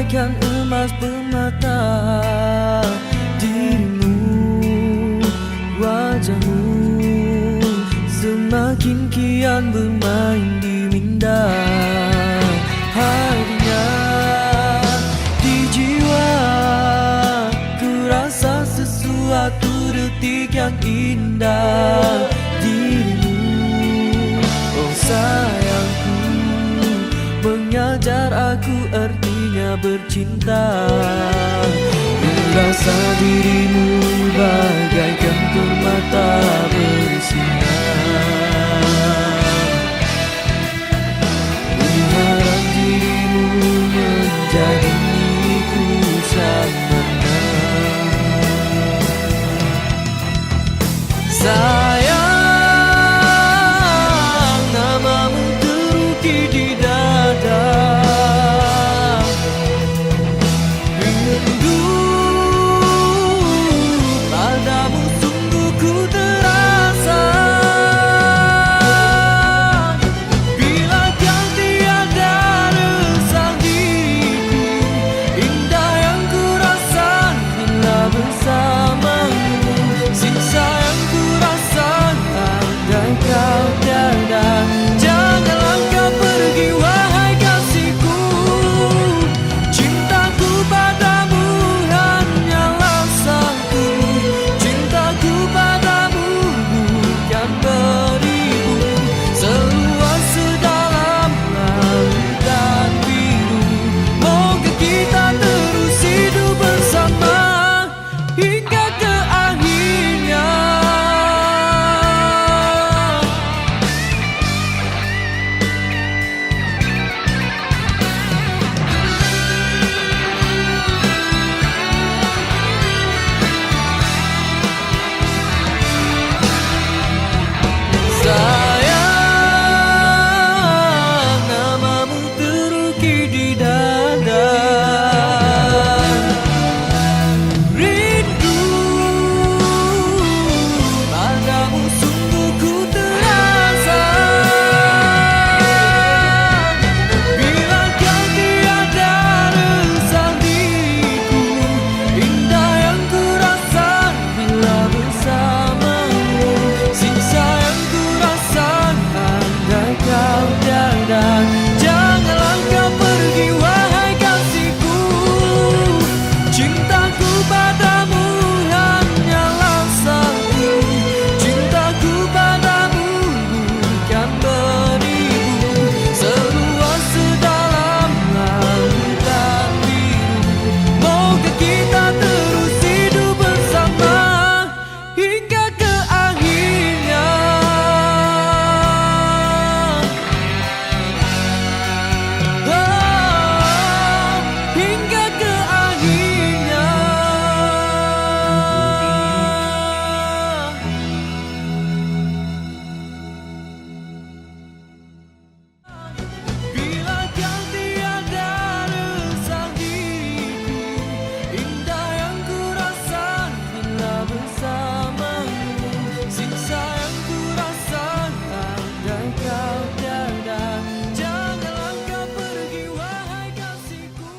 bagaikan emas permata. Dirimu, wajahmu semakin kian bermain di minda. Harinya di jiwa ku rasa sesuatu detik yang indah. Dirimu, oh sayangku, mengajar aku artinya bercinta. Merasa dirimu bagaikan permata bersinar. Mengharap dirimu menjadi milikku selamanya. Sayang, namamu terukir di dada. Rindu padamu sungguh ku terasa. Bila kau tiada resah diriku, indah yang ku rasa bila bersamamu. Siksa yang ku rasa andai kau tiada. Janganlah kau pergi wahai kasihku. Cintaku padamu hanyalah satu. Cintaku padamu bukan beribu. Seluas sedalam lautan biru. Moga kita terus hidup bersama hingga ke akhirnya. Sayang, namamu terukir di dada. Rindu padamu sungguh ku terasa. Bila kau tiada resah diriku, indah yang ku rasa bila bersamamu. Siksa yang ku rasa andai kau tiada. Janganlah kau pergi wahai kasihku. Cintaku padamu hanyalah satu. Cintaku padamu bukan beribu. Seluas sedalam lautan biru. Moga kita terus hidup bersama hingga ke akhirnya. Oh, hingga ke akhirnya. Bila kau tiada resah diriku, indah yang ku rasa bila bersamamu. Siksa yang ku rasa andai kau tiada. Janganlah kau pergi wahai kasihku.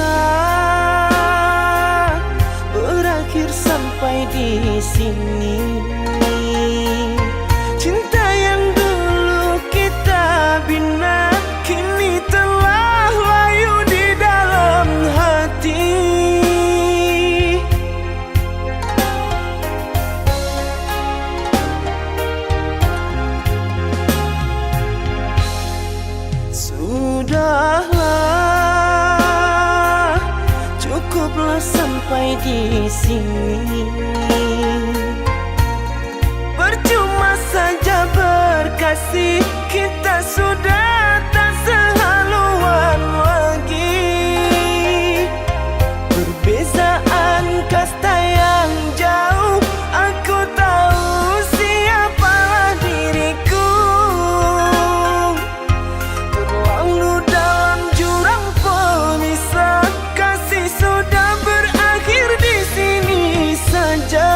Haruskah berakhir sampai di sini? Cinta yang dulu kita bina kini telah layu di dalam hati. Sudahlah Cukuplah sampai di sini. Percuma saja berkasih, kita sudah tak sehaluan lagi. Perbezaan kasta yang jauh, aku tahu siapalah diriku. Terlalu dalam jurang pemisah, kasih sudah berakhir di sini saja.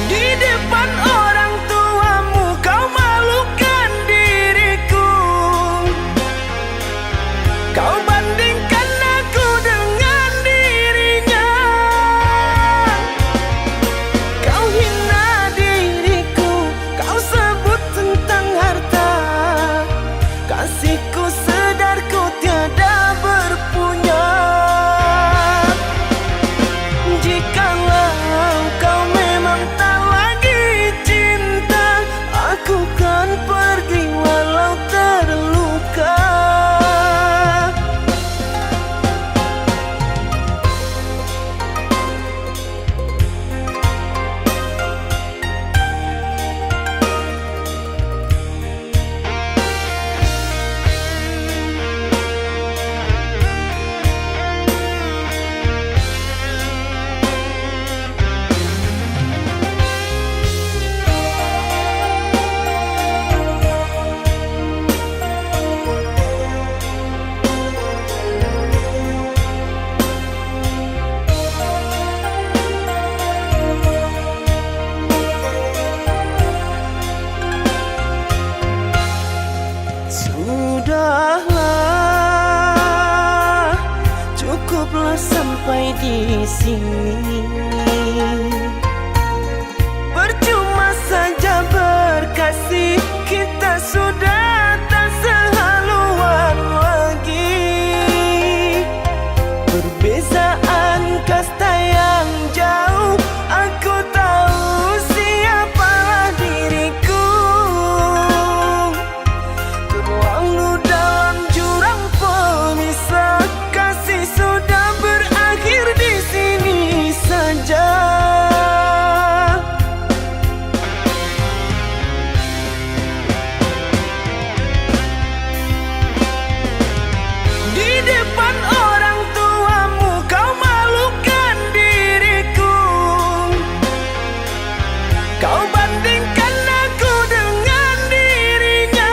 Di depan orang tuamu kau malukan diriku. Kau bandingkan aku dengan dirinya. Kau hina diriku, kau sebut tentang harta. Kasihku sedar ku tiada berpunya. Jikalau kau memang tak lagi cinta, aku kan pergi walau terluka. Sudahlah, cukuplah sampai di sini. Percuma saja berkasih, kita sudah tak sehaluan lagi. Perbezaan kasta yang jauh, aku tahu siapalah diriku. Terlalu dalam jurang pemisah, kasih sudah berakhir di sini saja. Di depan orang tuamu kau malukan diriku. Kau bandingkan aku dengan dirinya.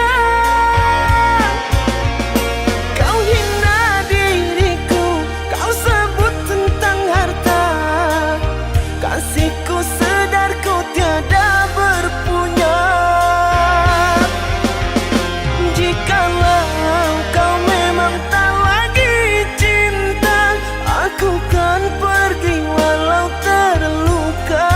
Kau hina diriku, kau sebut tentang harta. Kasihku sedar ku tiada berpunya. Jikalau kau memang tak lagi cinta, aku kan pergi walau terluka.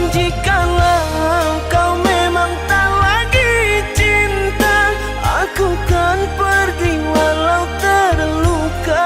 Jikalau kau memang tak lagi cinta, aku kan pergi walau terluka.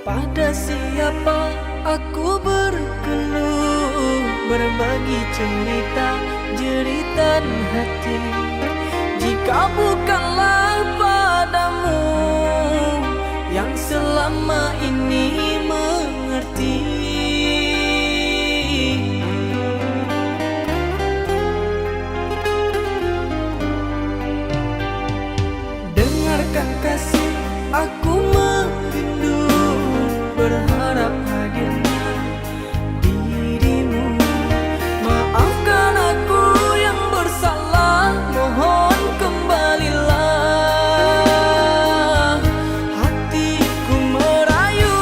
Pada siapa aku berkeluh, berbagi cerita jeritan hati jika bukanlah padamu yang selama ini mengerti. Dengarkan kasih, aku merindu, berharap hadirnya dirimu. Maafkan aku yang bersalah, mohon kembalilah. Hatiku merayu,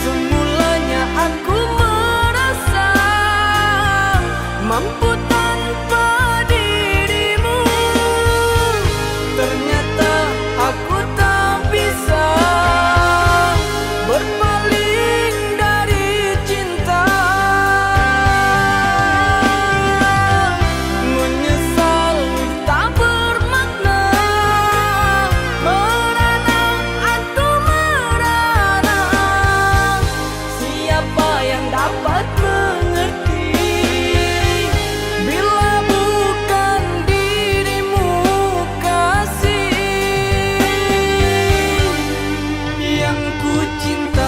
semulanya aku merasa mampu tanpa dirimu. Ternyata aku tak bisa berpaling dari cinta. Menyesal tak bermakna, merana aku merana. Siapa yang dapat mengerti bila bukan dirimu, kasih yang ku cintai.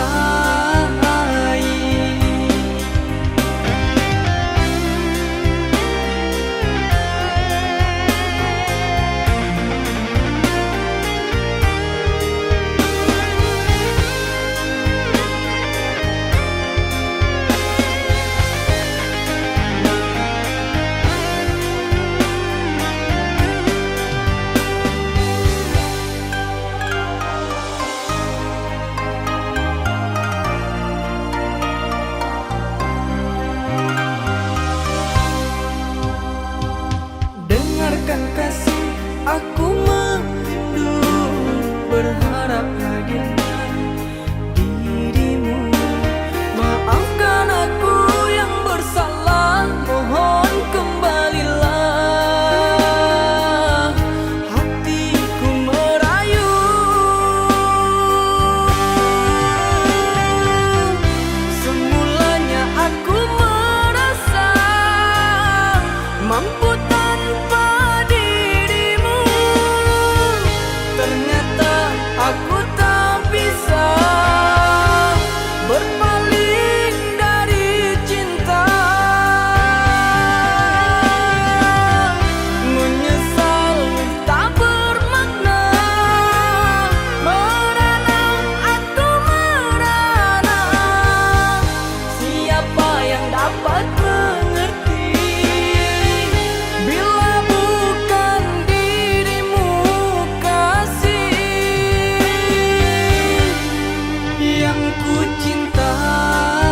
Dengarkan kasih, aku merindu, berharap hadirnya dirimu. Maafkan aku yang bersalah, mohon kembalilah. Hatiku merayu, semulanya aku merasa mampu tanpa dirimu. Ternyata aku tak bisa berpaling dari cinta. Menyesal tak bermakna, merana aku merana. Siapa yang dapat mengerti bila bukan dirimu, kasih yang ku cintai.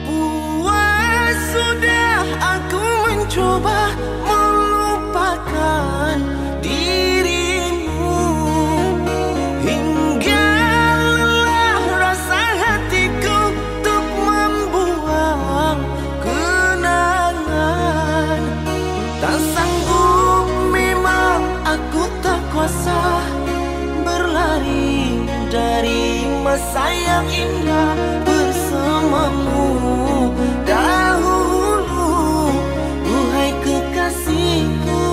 Puas sudah aku mencoba melupakan dirimu, hingga lelah rasa hatiku untuk membuang kenangan. Tak sanggup memang aku tak kuasa berlari dari masa yang indah bersamamu dahulu, wahai kekasihku.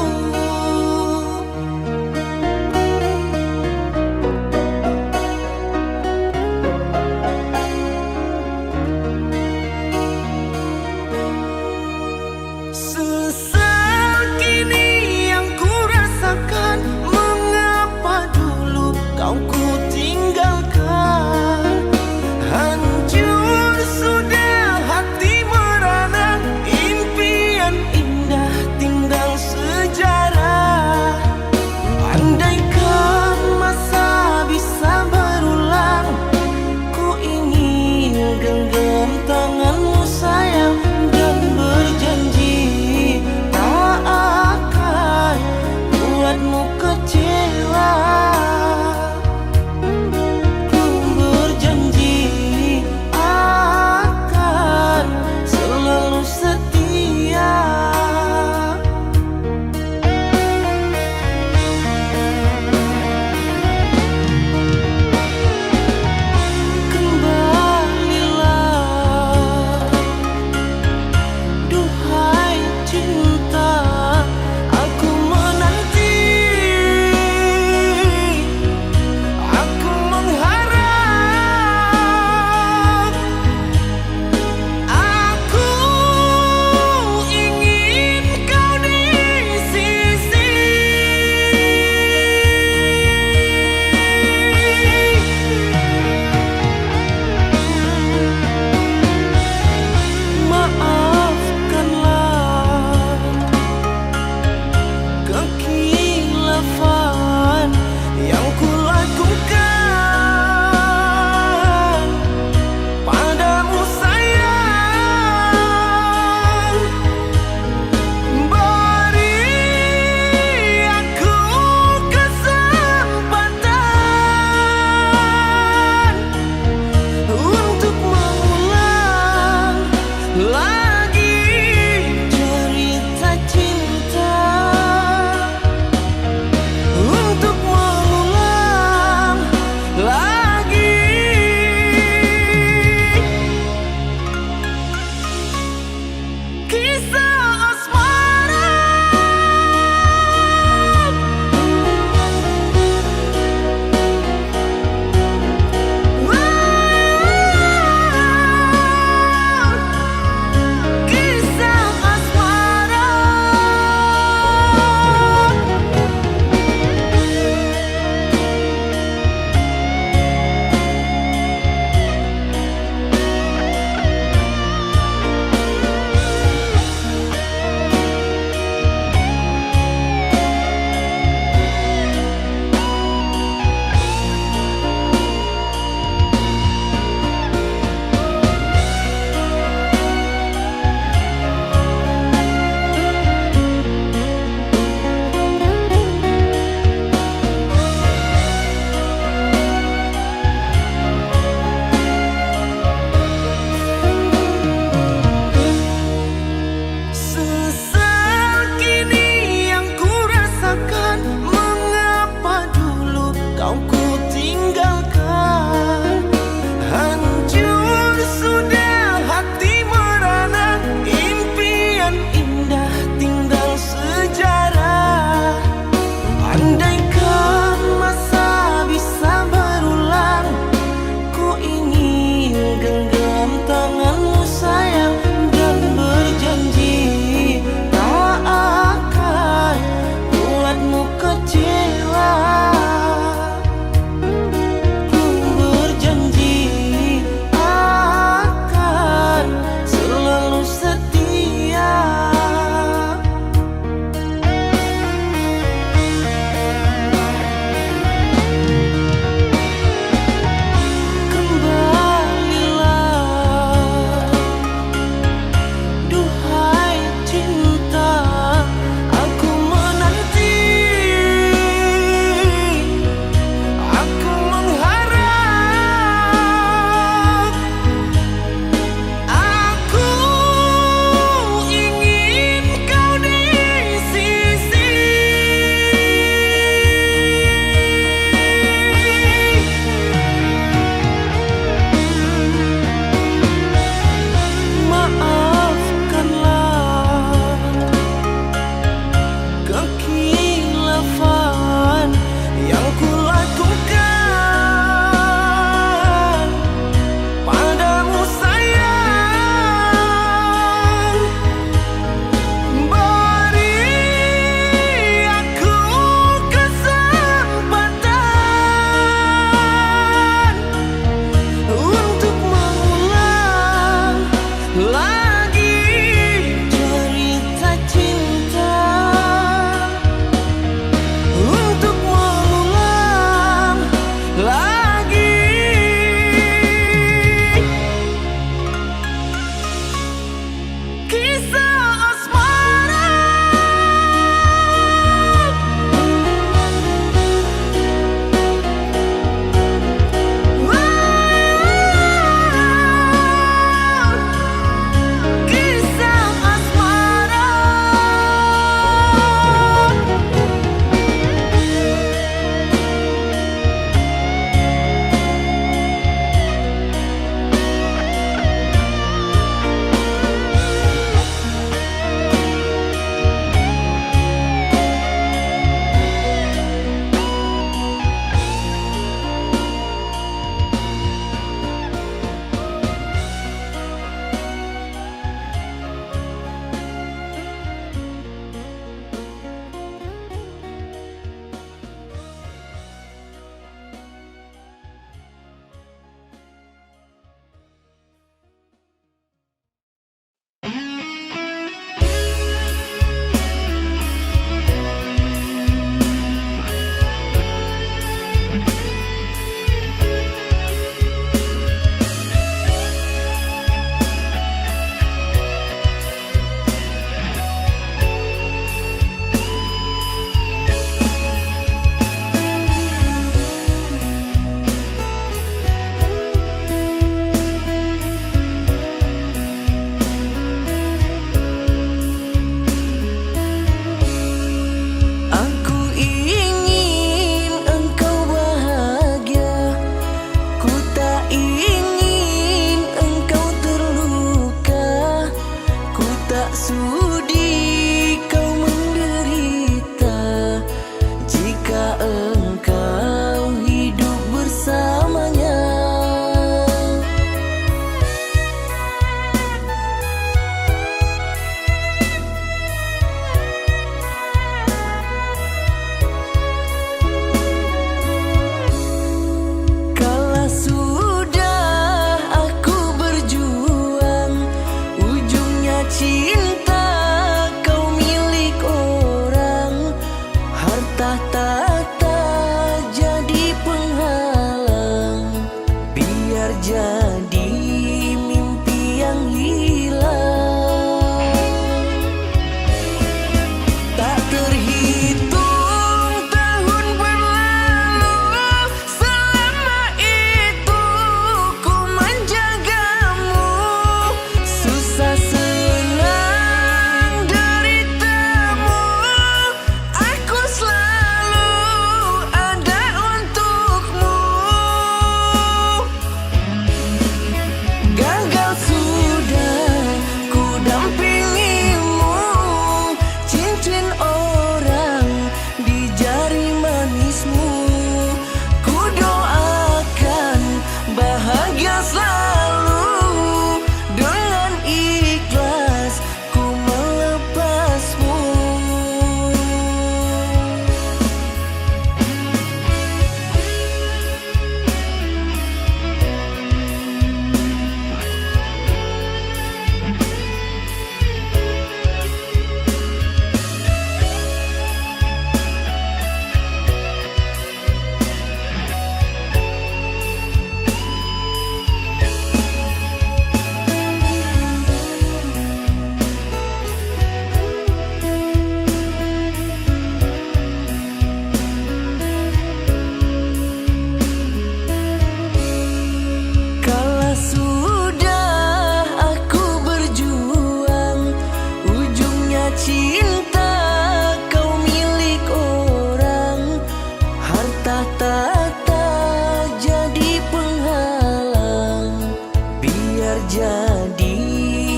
jadi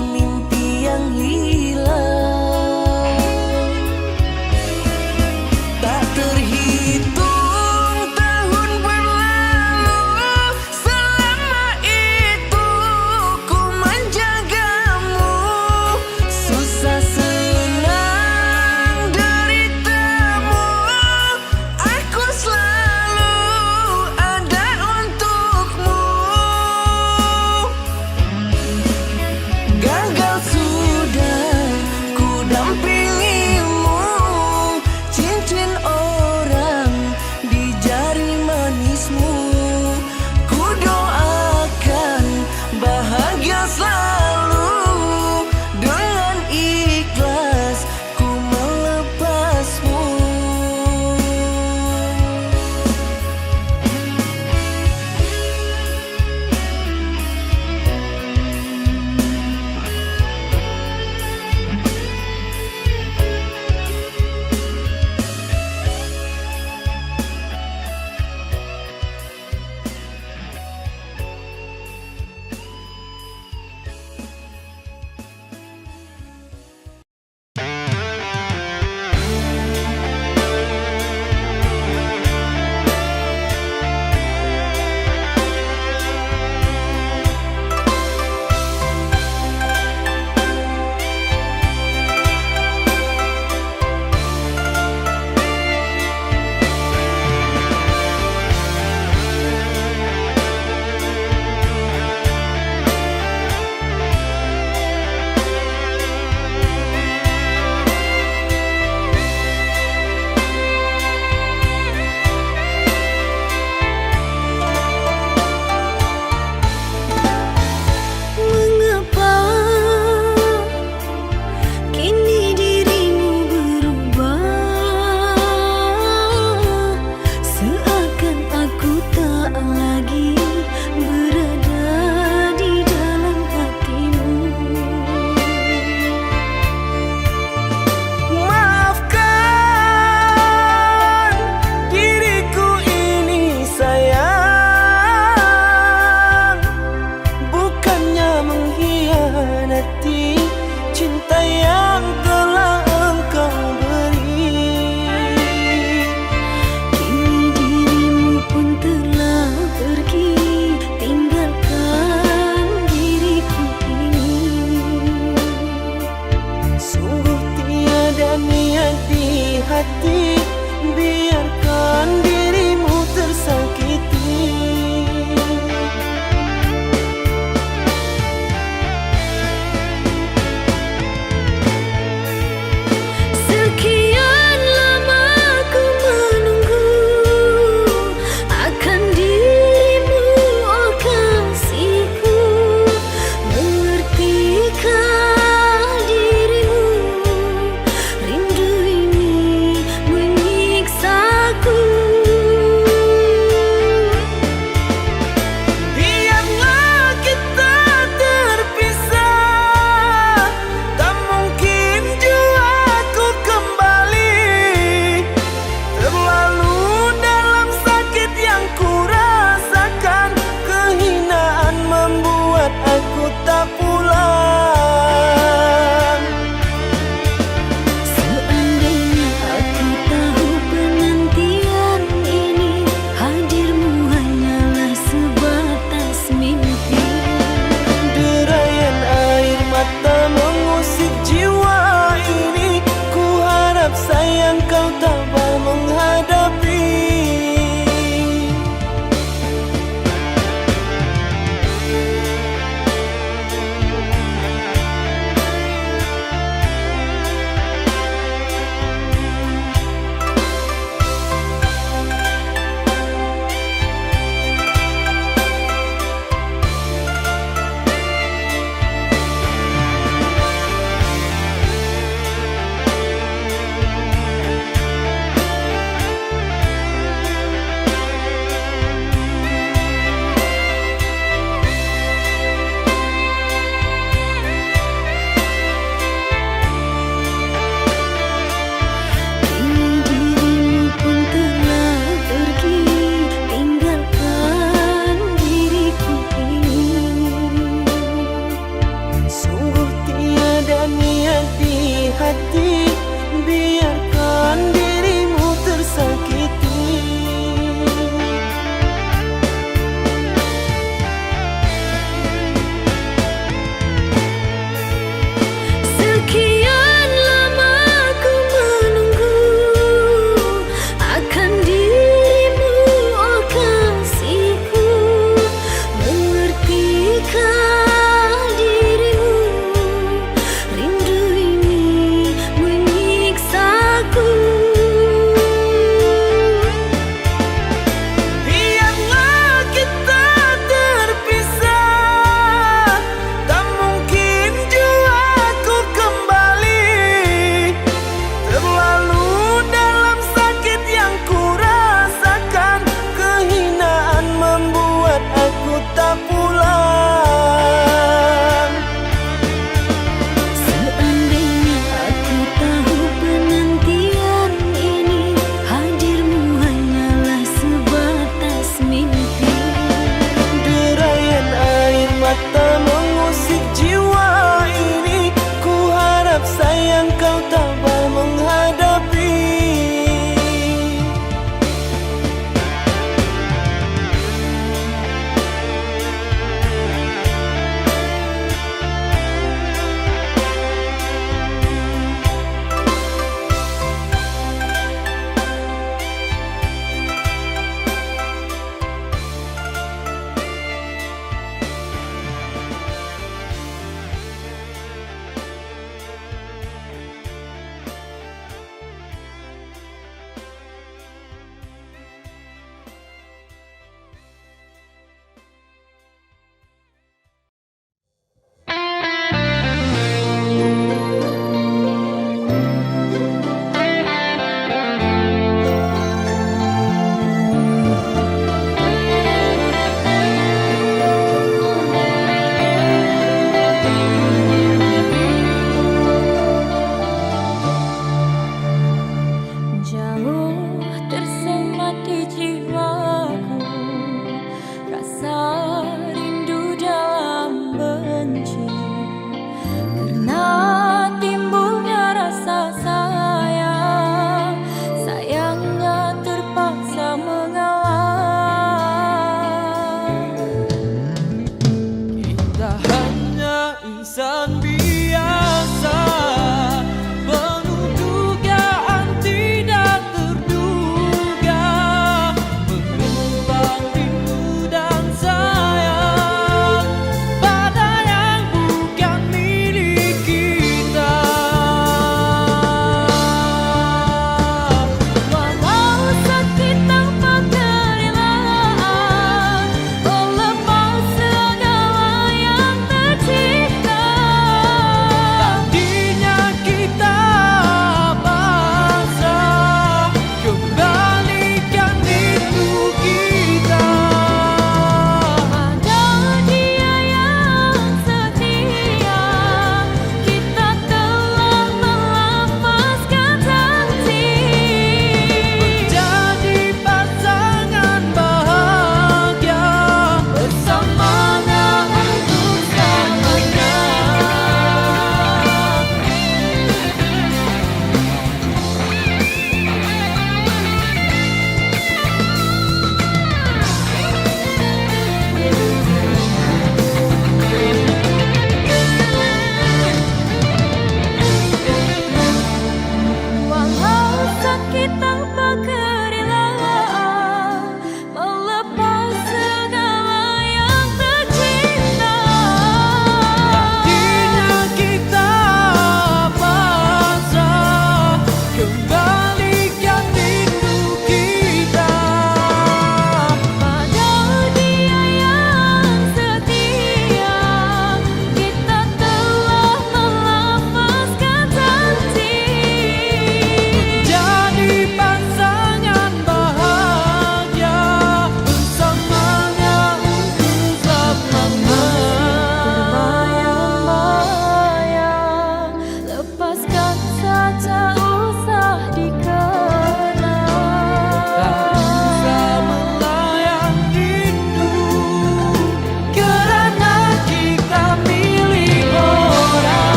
mimpi yang hilang. Tak terhitung tahun berlalu, selama itu ku menjagamu. Susah senang deritamu, aku selalu ada untukmu.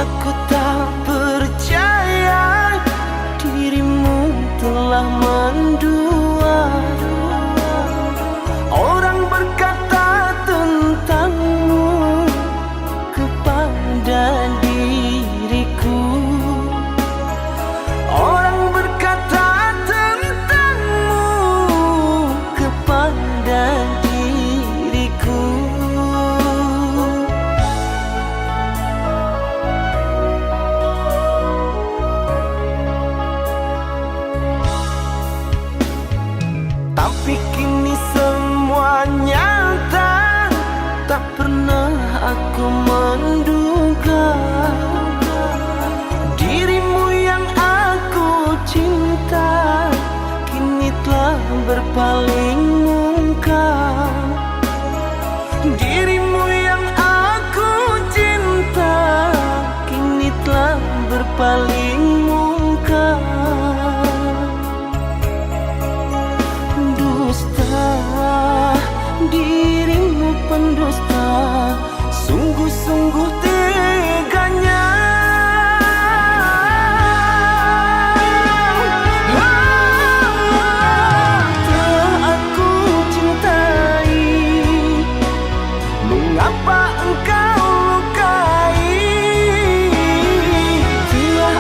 aku tak percaya dirimu telah mendua. Orang berkata tentangmu kepada diriku. Orang berkata tentangmu kepada diriku. Tapi kini semua nyata, tak pernah aku menduga dirimu yang aku cinta kini telah berpaling muka. Dirimu yang aku cinta kini telah berpaling muka. Dirimu pendusta, sungguh-sungguh teganya. Telah aku cintai, mengapa engkau lukai? Telah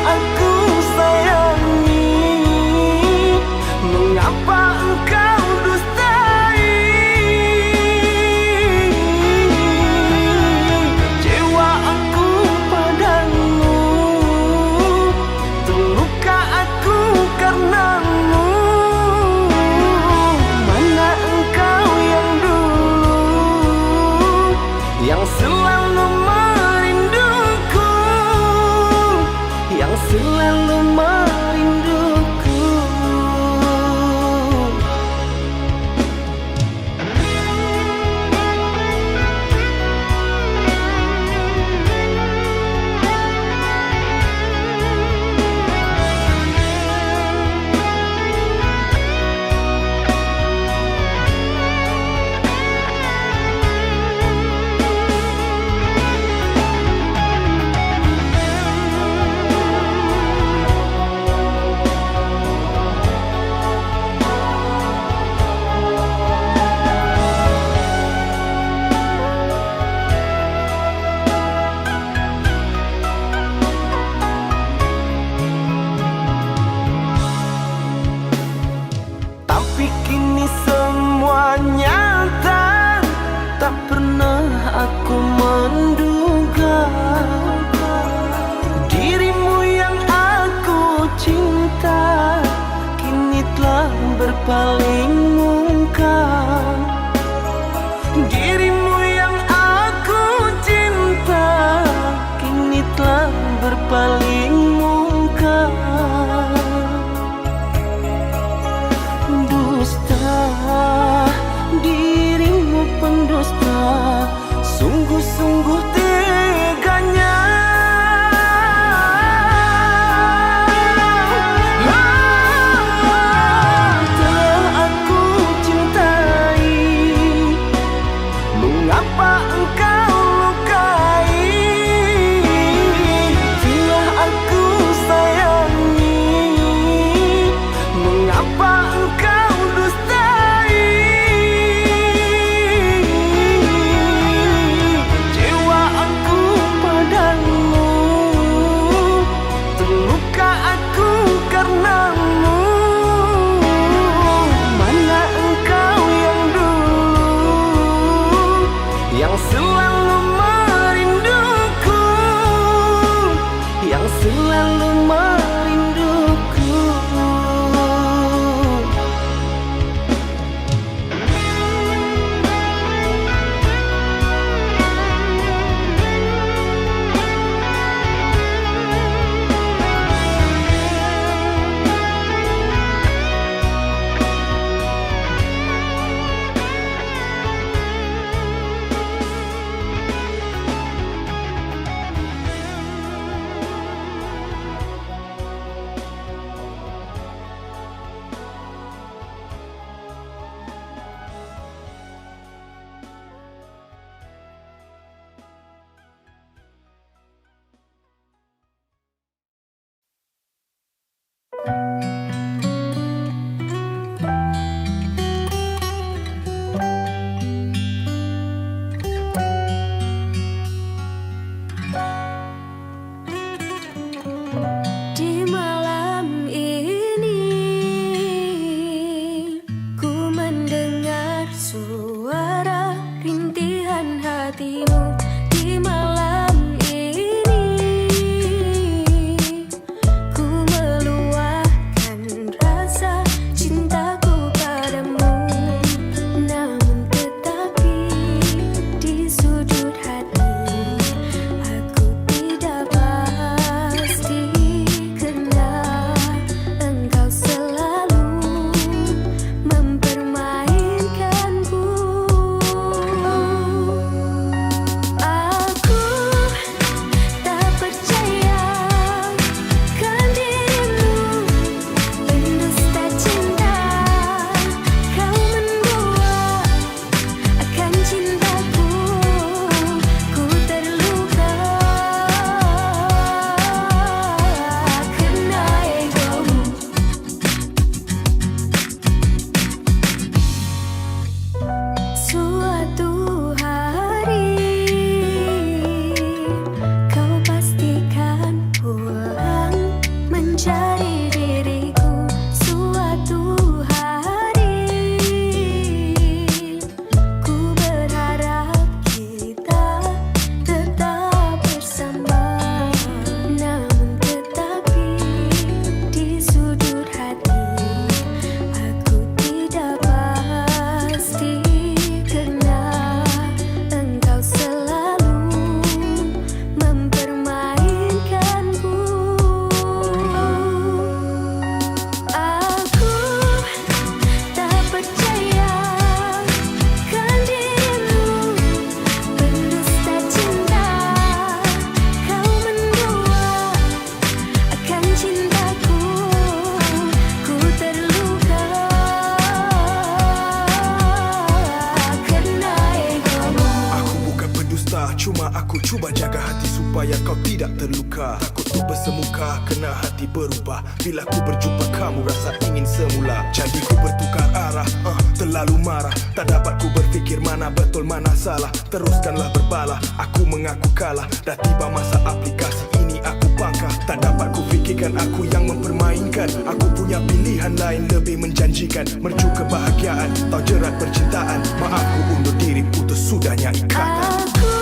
Aku cuba jaga hati supaya kau tidak terluka. Takut ku bersemuka, kena hati berubah. Bila ku berjumpa kamu rasa ingin semula. Jadi ku bertukar arah, terlalu marah. Tak dapat ku berfikir mana betul mana salah. Teruskanlah berbalah, aku mengaku kalah. Dah tiba masa aplikasi ini aku bangkah. Tak dapat ku fikirkan aku yang mempermainkan. Aku punya pilihan lain lebih menjanjikan. Merju kebahagiaan, tau jerat percintaan. Maaf ku undur diri, putus sudahnya ikatan. Aku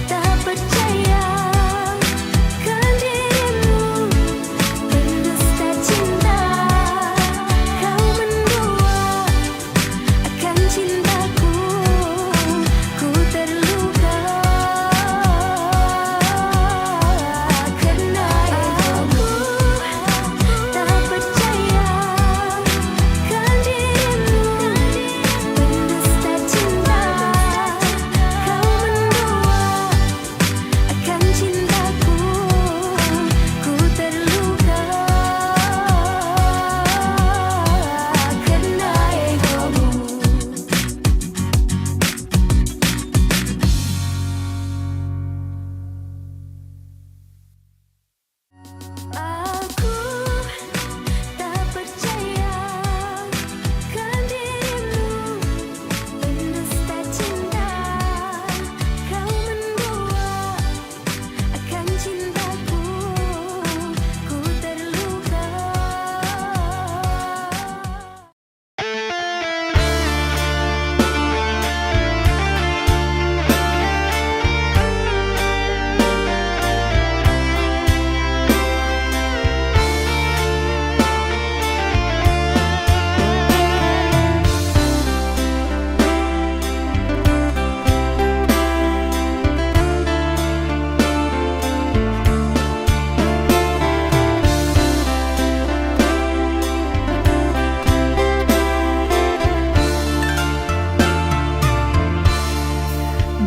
tak percaya kan dirimu berdusta cinta. Kau mendua akan cintaku, ku terluka karena egomu. Tak percaya kan dirimu berdusta cinta. Kau mendua akan cintaku, ku terluka karena egomu. Aku tak percaya kan dirimu berdusta cinta. Kau mendua akan cintaku, ku terluka.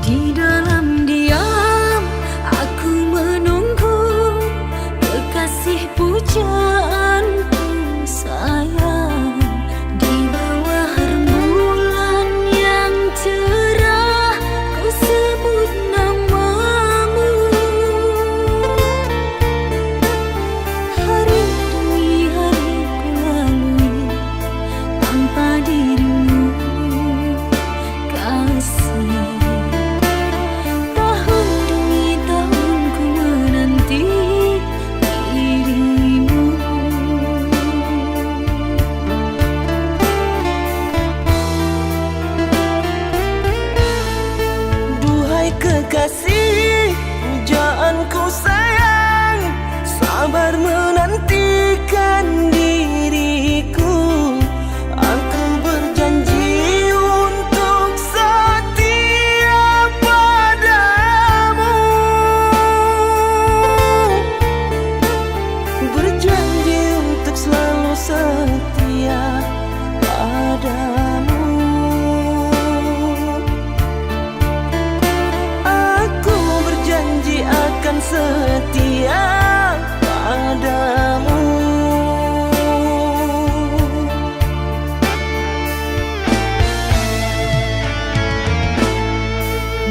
Di dalam diam aku menunggu kekasih pujaanku sayang. Di bawah rembulan yang cerah ku sebut namamu. Hari demi hari ku lalui tanpa dirimu kasih. Tahun demi tahun ku menanti dirimu. Duhai kekasih, pujaanku sayang, sabar menantikan diriku. Aku berjanji untuk setia padamu. Berjanji untuk selalu setia padamu. Aku berjanji akan setia padamu.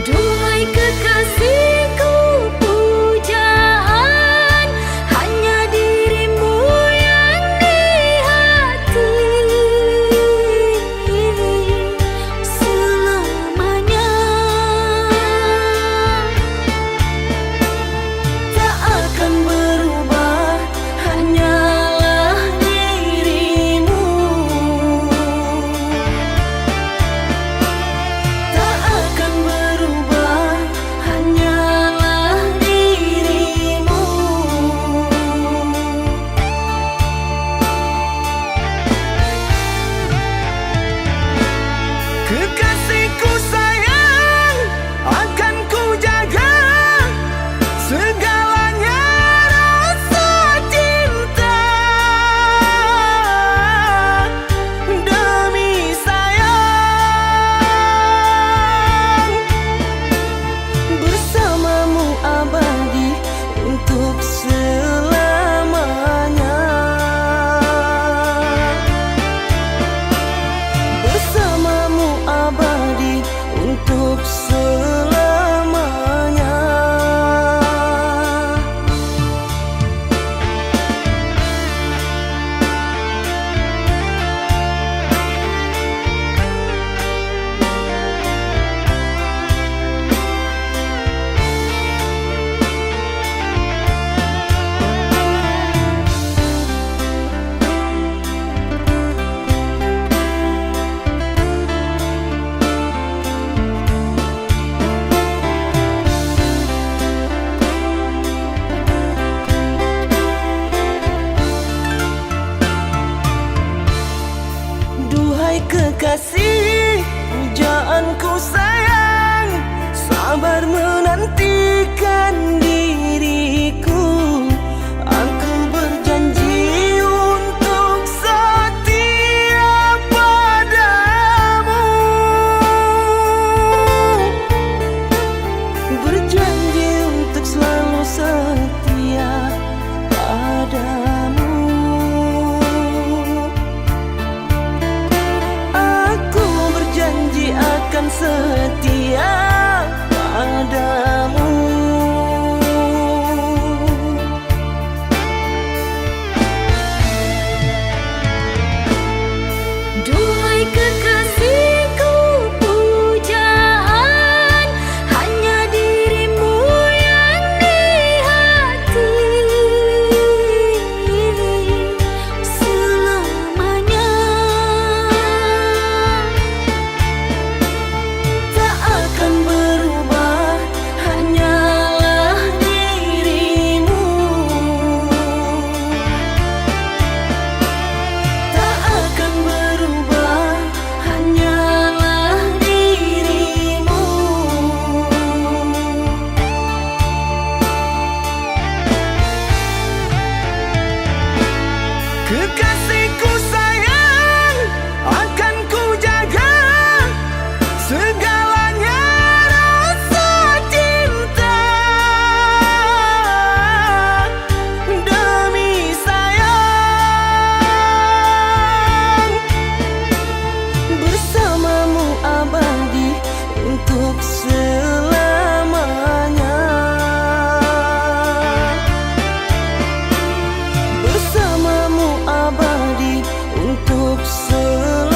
Duhai kekasihku, pujaan hanya dirimu yang di hati selamanya. Tak akan berubah, hanyalah dirimu. Tak akan berubah, hanyalah dirimu. Kekasihku sayang, akan ku jaga segalanya rasa cinta. Demi sayang, bersamamu abadi untuk selamanya. Bersamamu abadi untuk selamanya. untuk selalu setia padamu. Aku berjanji akan setia padamu. Duhai kekasihku, pujaan hanya dirimu yang di hati selamanya. Tak akan berubah, hanyalah dirimu. Tak akan berubah, hanyalah dirimu. Kekasihku sayang, akan ku jaga segalanya rasa cinta. Demi sayang, bersamamu abadi untuk selamanya. Bersamamu abadi untuk selamanya.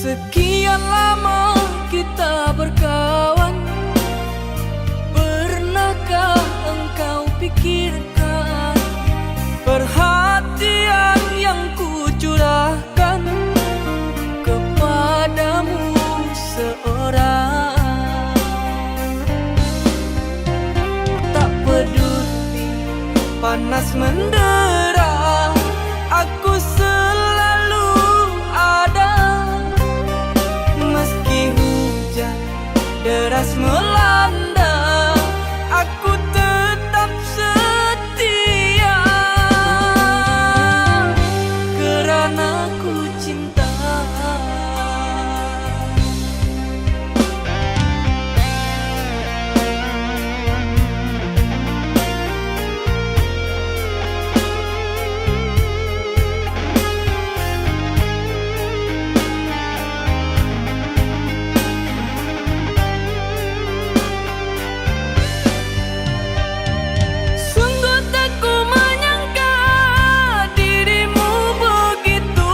Sekian lama kita berkawan, pernahkah engkau pikirkan perhatian yang ku curahkan kepadamu seorang? Tak peduli panas mendera, aku selalu ada. Meski hujan deras melanda, aku tetap setia kerana ku cinta. Sungguh tak ku menyangka dirimu begitu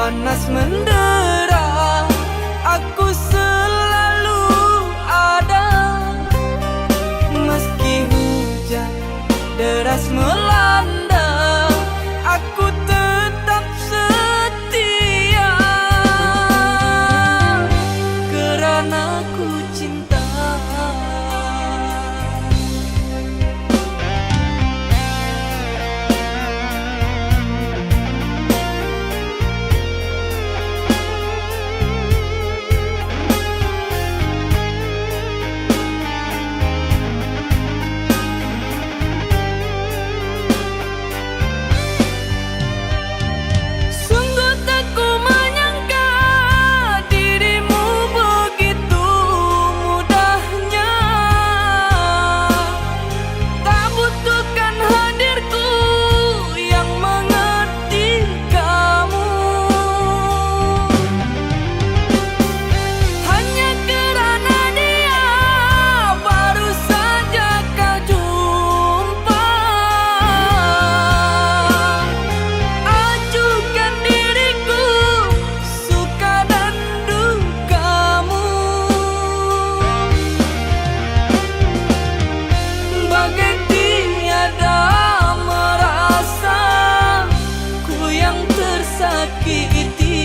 panas mendera, aku selalu ada. Meski hujan deras melanda, aku tetap setia, kerana ku cinta. Sungguh tak ku menyangka dirimu begitu mudahnya, tak butuhkan hadirku yang mengerti kamu. Hanya kerana dia baru saja kau jumpa, ajukan diriku suka dan dukamu. Bagai tiada merasa ku yang tersakiti,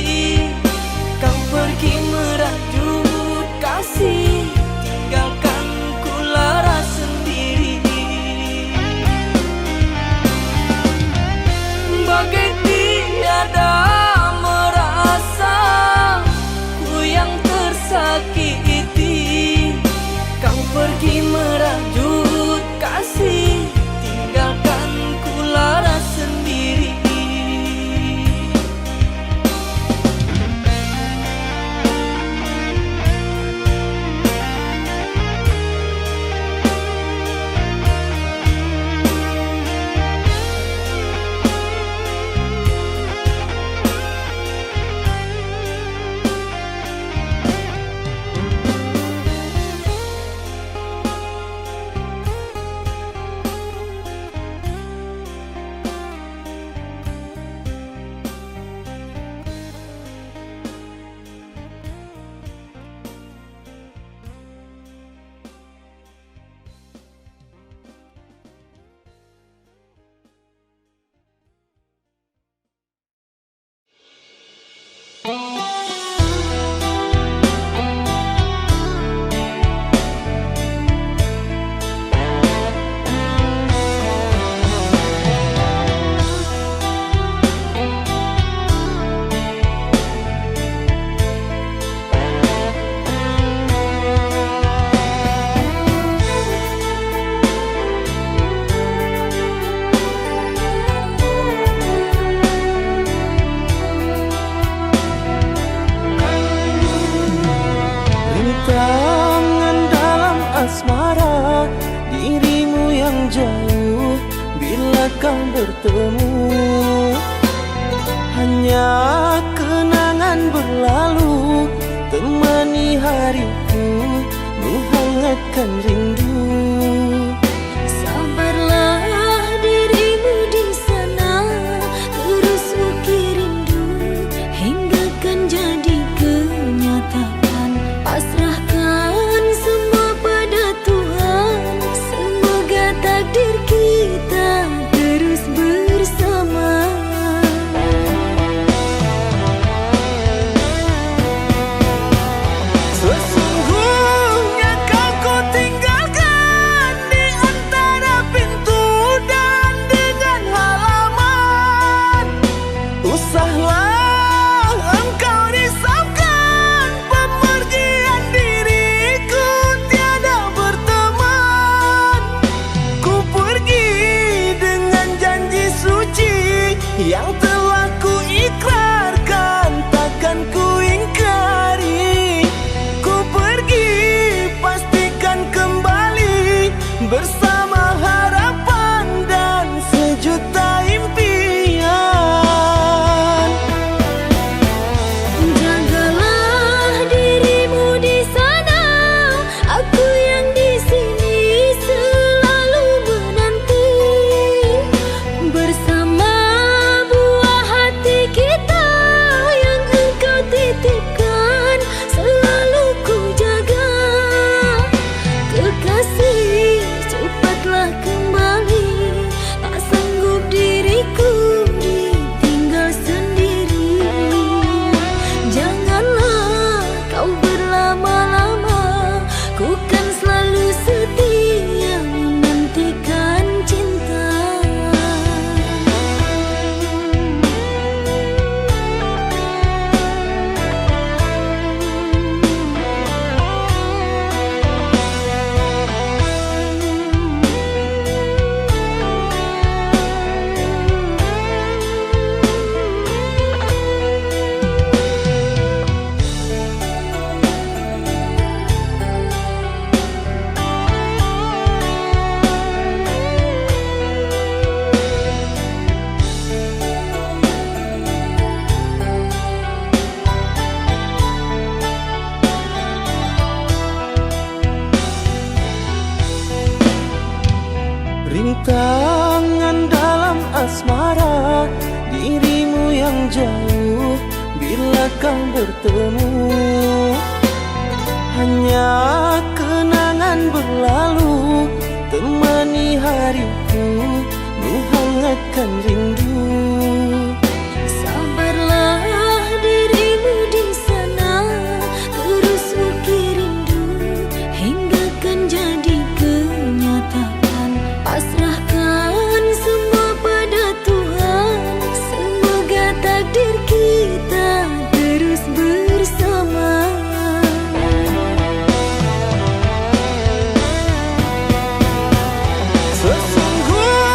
kau pergi merajut kasih, tinggalkan ku lara sendiri. Bagai tiada merasa ku yang tersakiti, kau pergi merajut kasih, tinggalkan ku lara sendiri. Rintangan dalam asmara, dirimu yang jauh bila kau bertemu. Hanya kenangan berlalu temani hariku, menghangatkan rindu. Sabarlah dirimu di sana, terus ukir rindu hingga kan jadi kenyataan. Pasrahkan semua pada Tuhan, semoga takdir kita terus bersama. jauh bila kau bertemu. Hanya kenangan berlalu temani hariku, menghangatkan rindu. Sabarlah dirimu di sana, terus ukir rindu hingga kan jadi kenyataan. Pasrahkan semua pada Tuhan, semoga takdir kita terus bersama. Sesungguhnya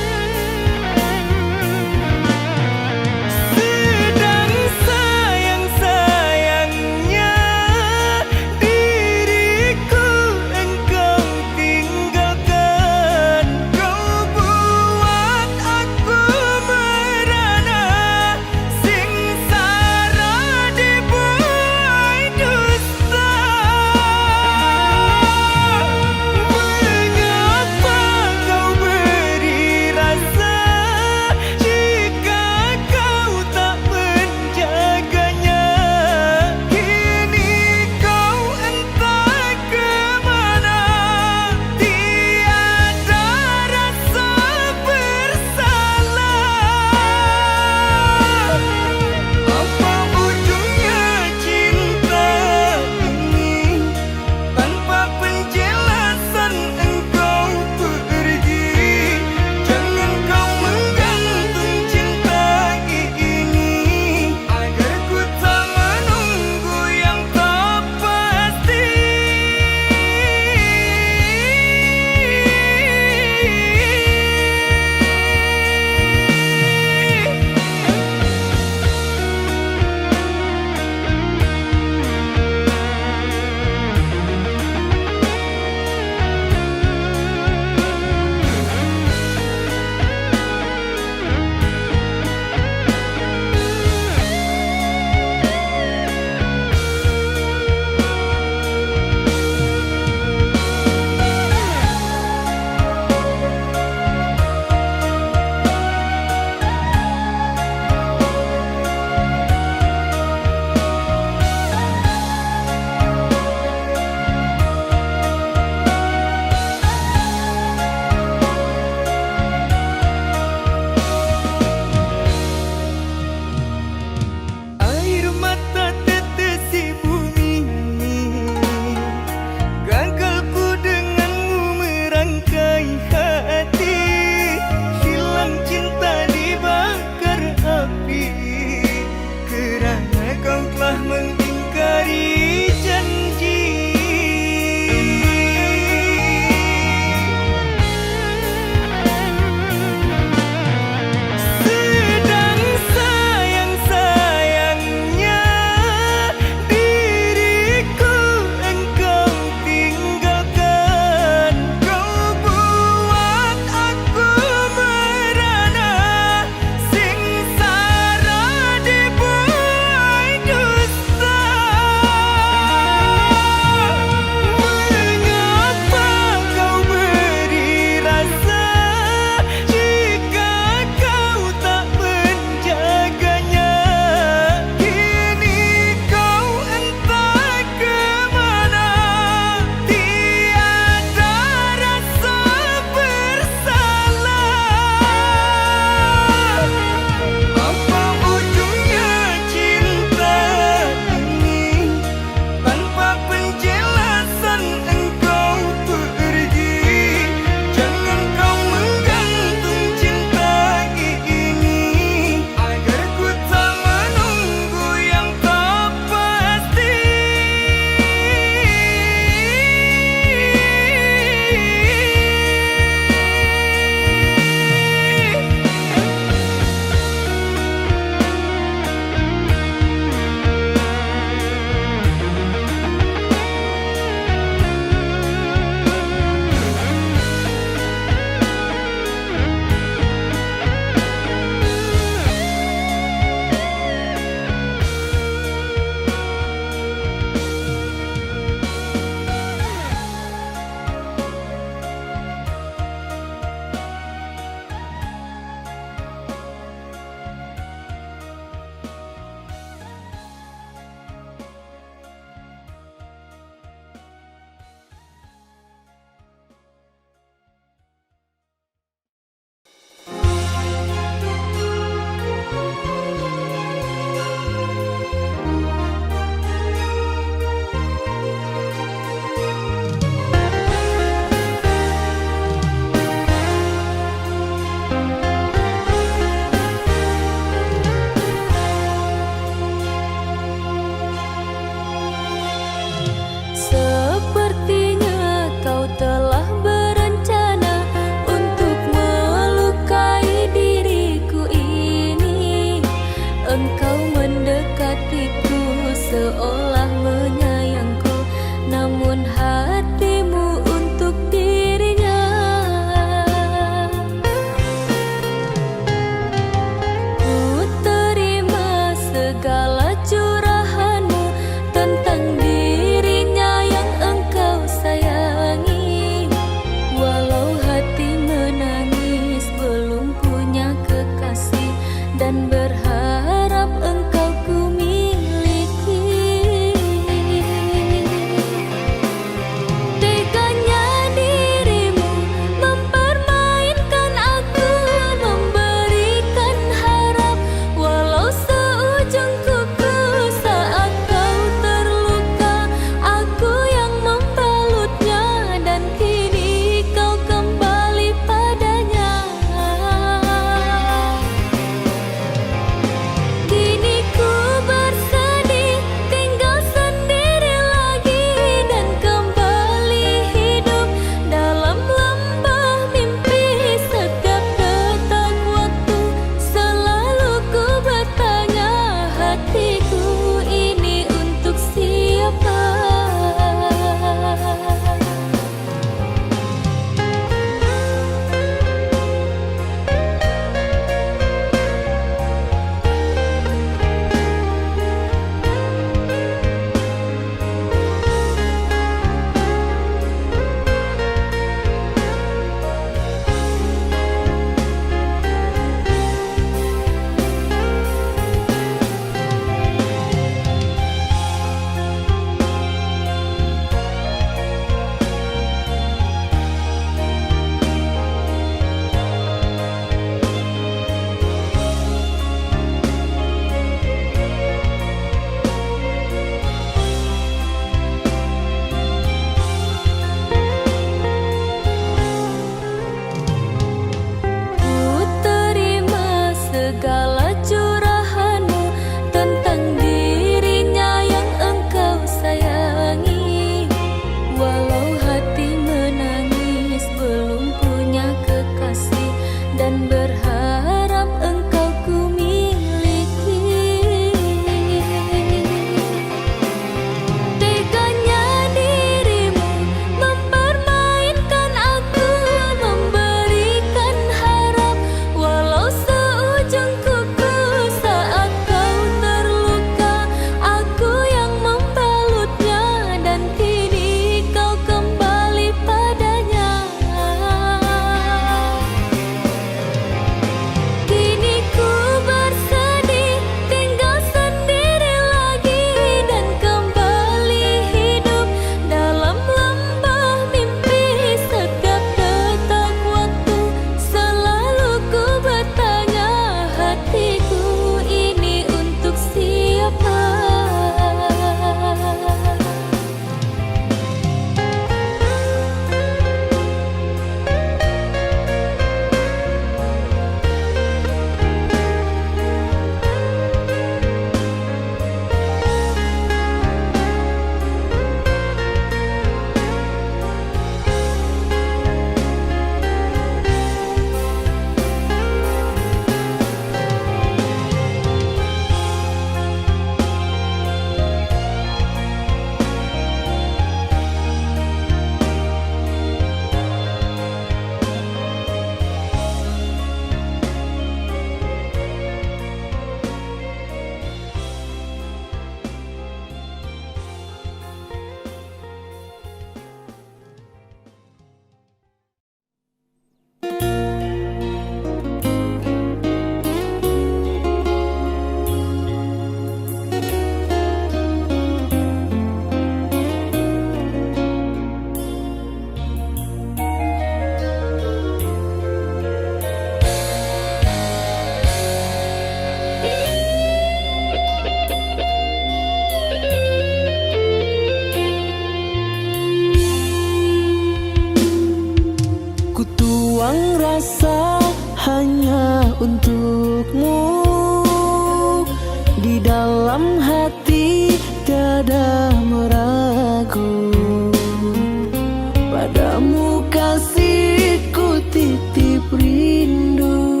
Padamu kasihku titip rindu,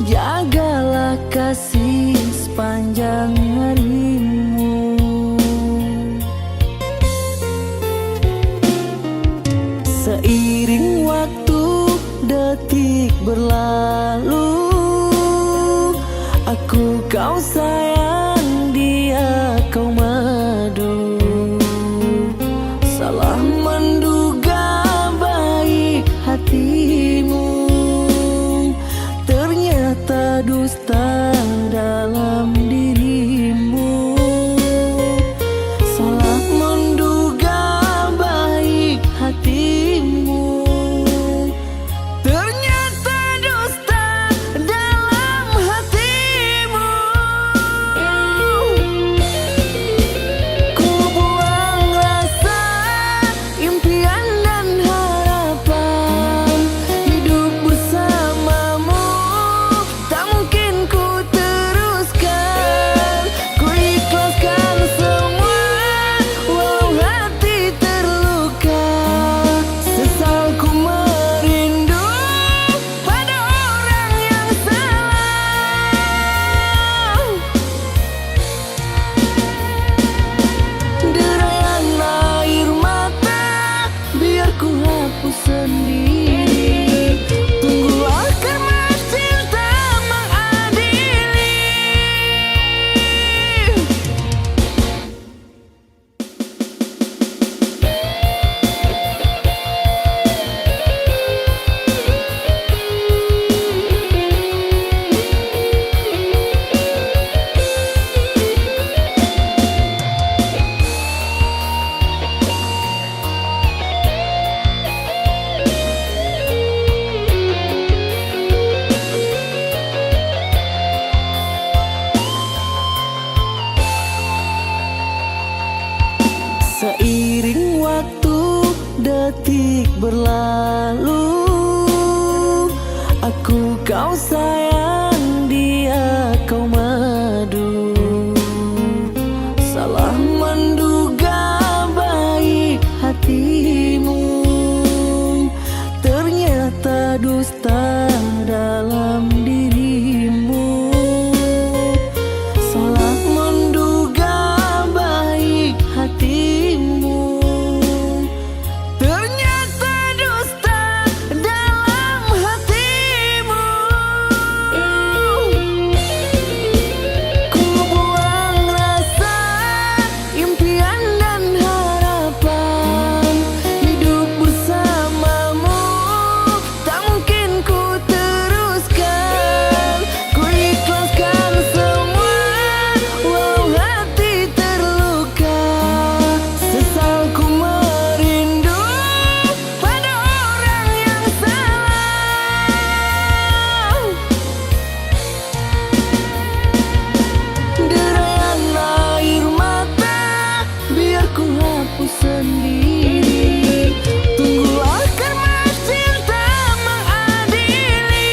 jagalah kasih sepanjang harimu. Seiring waktu detik berlalu, aku kau sayang, dia kau madu. Salah menduga baik hatimu, ternyata dusta dalam dirimu. Salah menduga baik hatimu, ternyata dusta dalam hatimu. Ku buang rasa impian dan harapan, hidup bersamamu tak mungkin ku teruskan. Ku ikhlaskan semua walau hati terluka. Sesal ku merindu pada orang yang salah. Derayan air mata biar ku hapus sendiri. Tunggulah karena cinta mengadili. Seiring waktu detik berlalu, aku kau sayang, dia kau madu. Salah menduga baik hatimu, ternyata dusta dalam dirimu. Salah menduga baik hatimu, ternyata dusta dalam hatimu. Ku buang rasa impian dan harapan, hidup bersamamu tak mungkin ku teruskan. Ku ikhlaskan semua walau hati terluka. Sesal ku merindu pada orang yang salah. Derayan air mata biar ku hapus sendiri. Tunggulah karena cinta mengadili.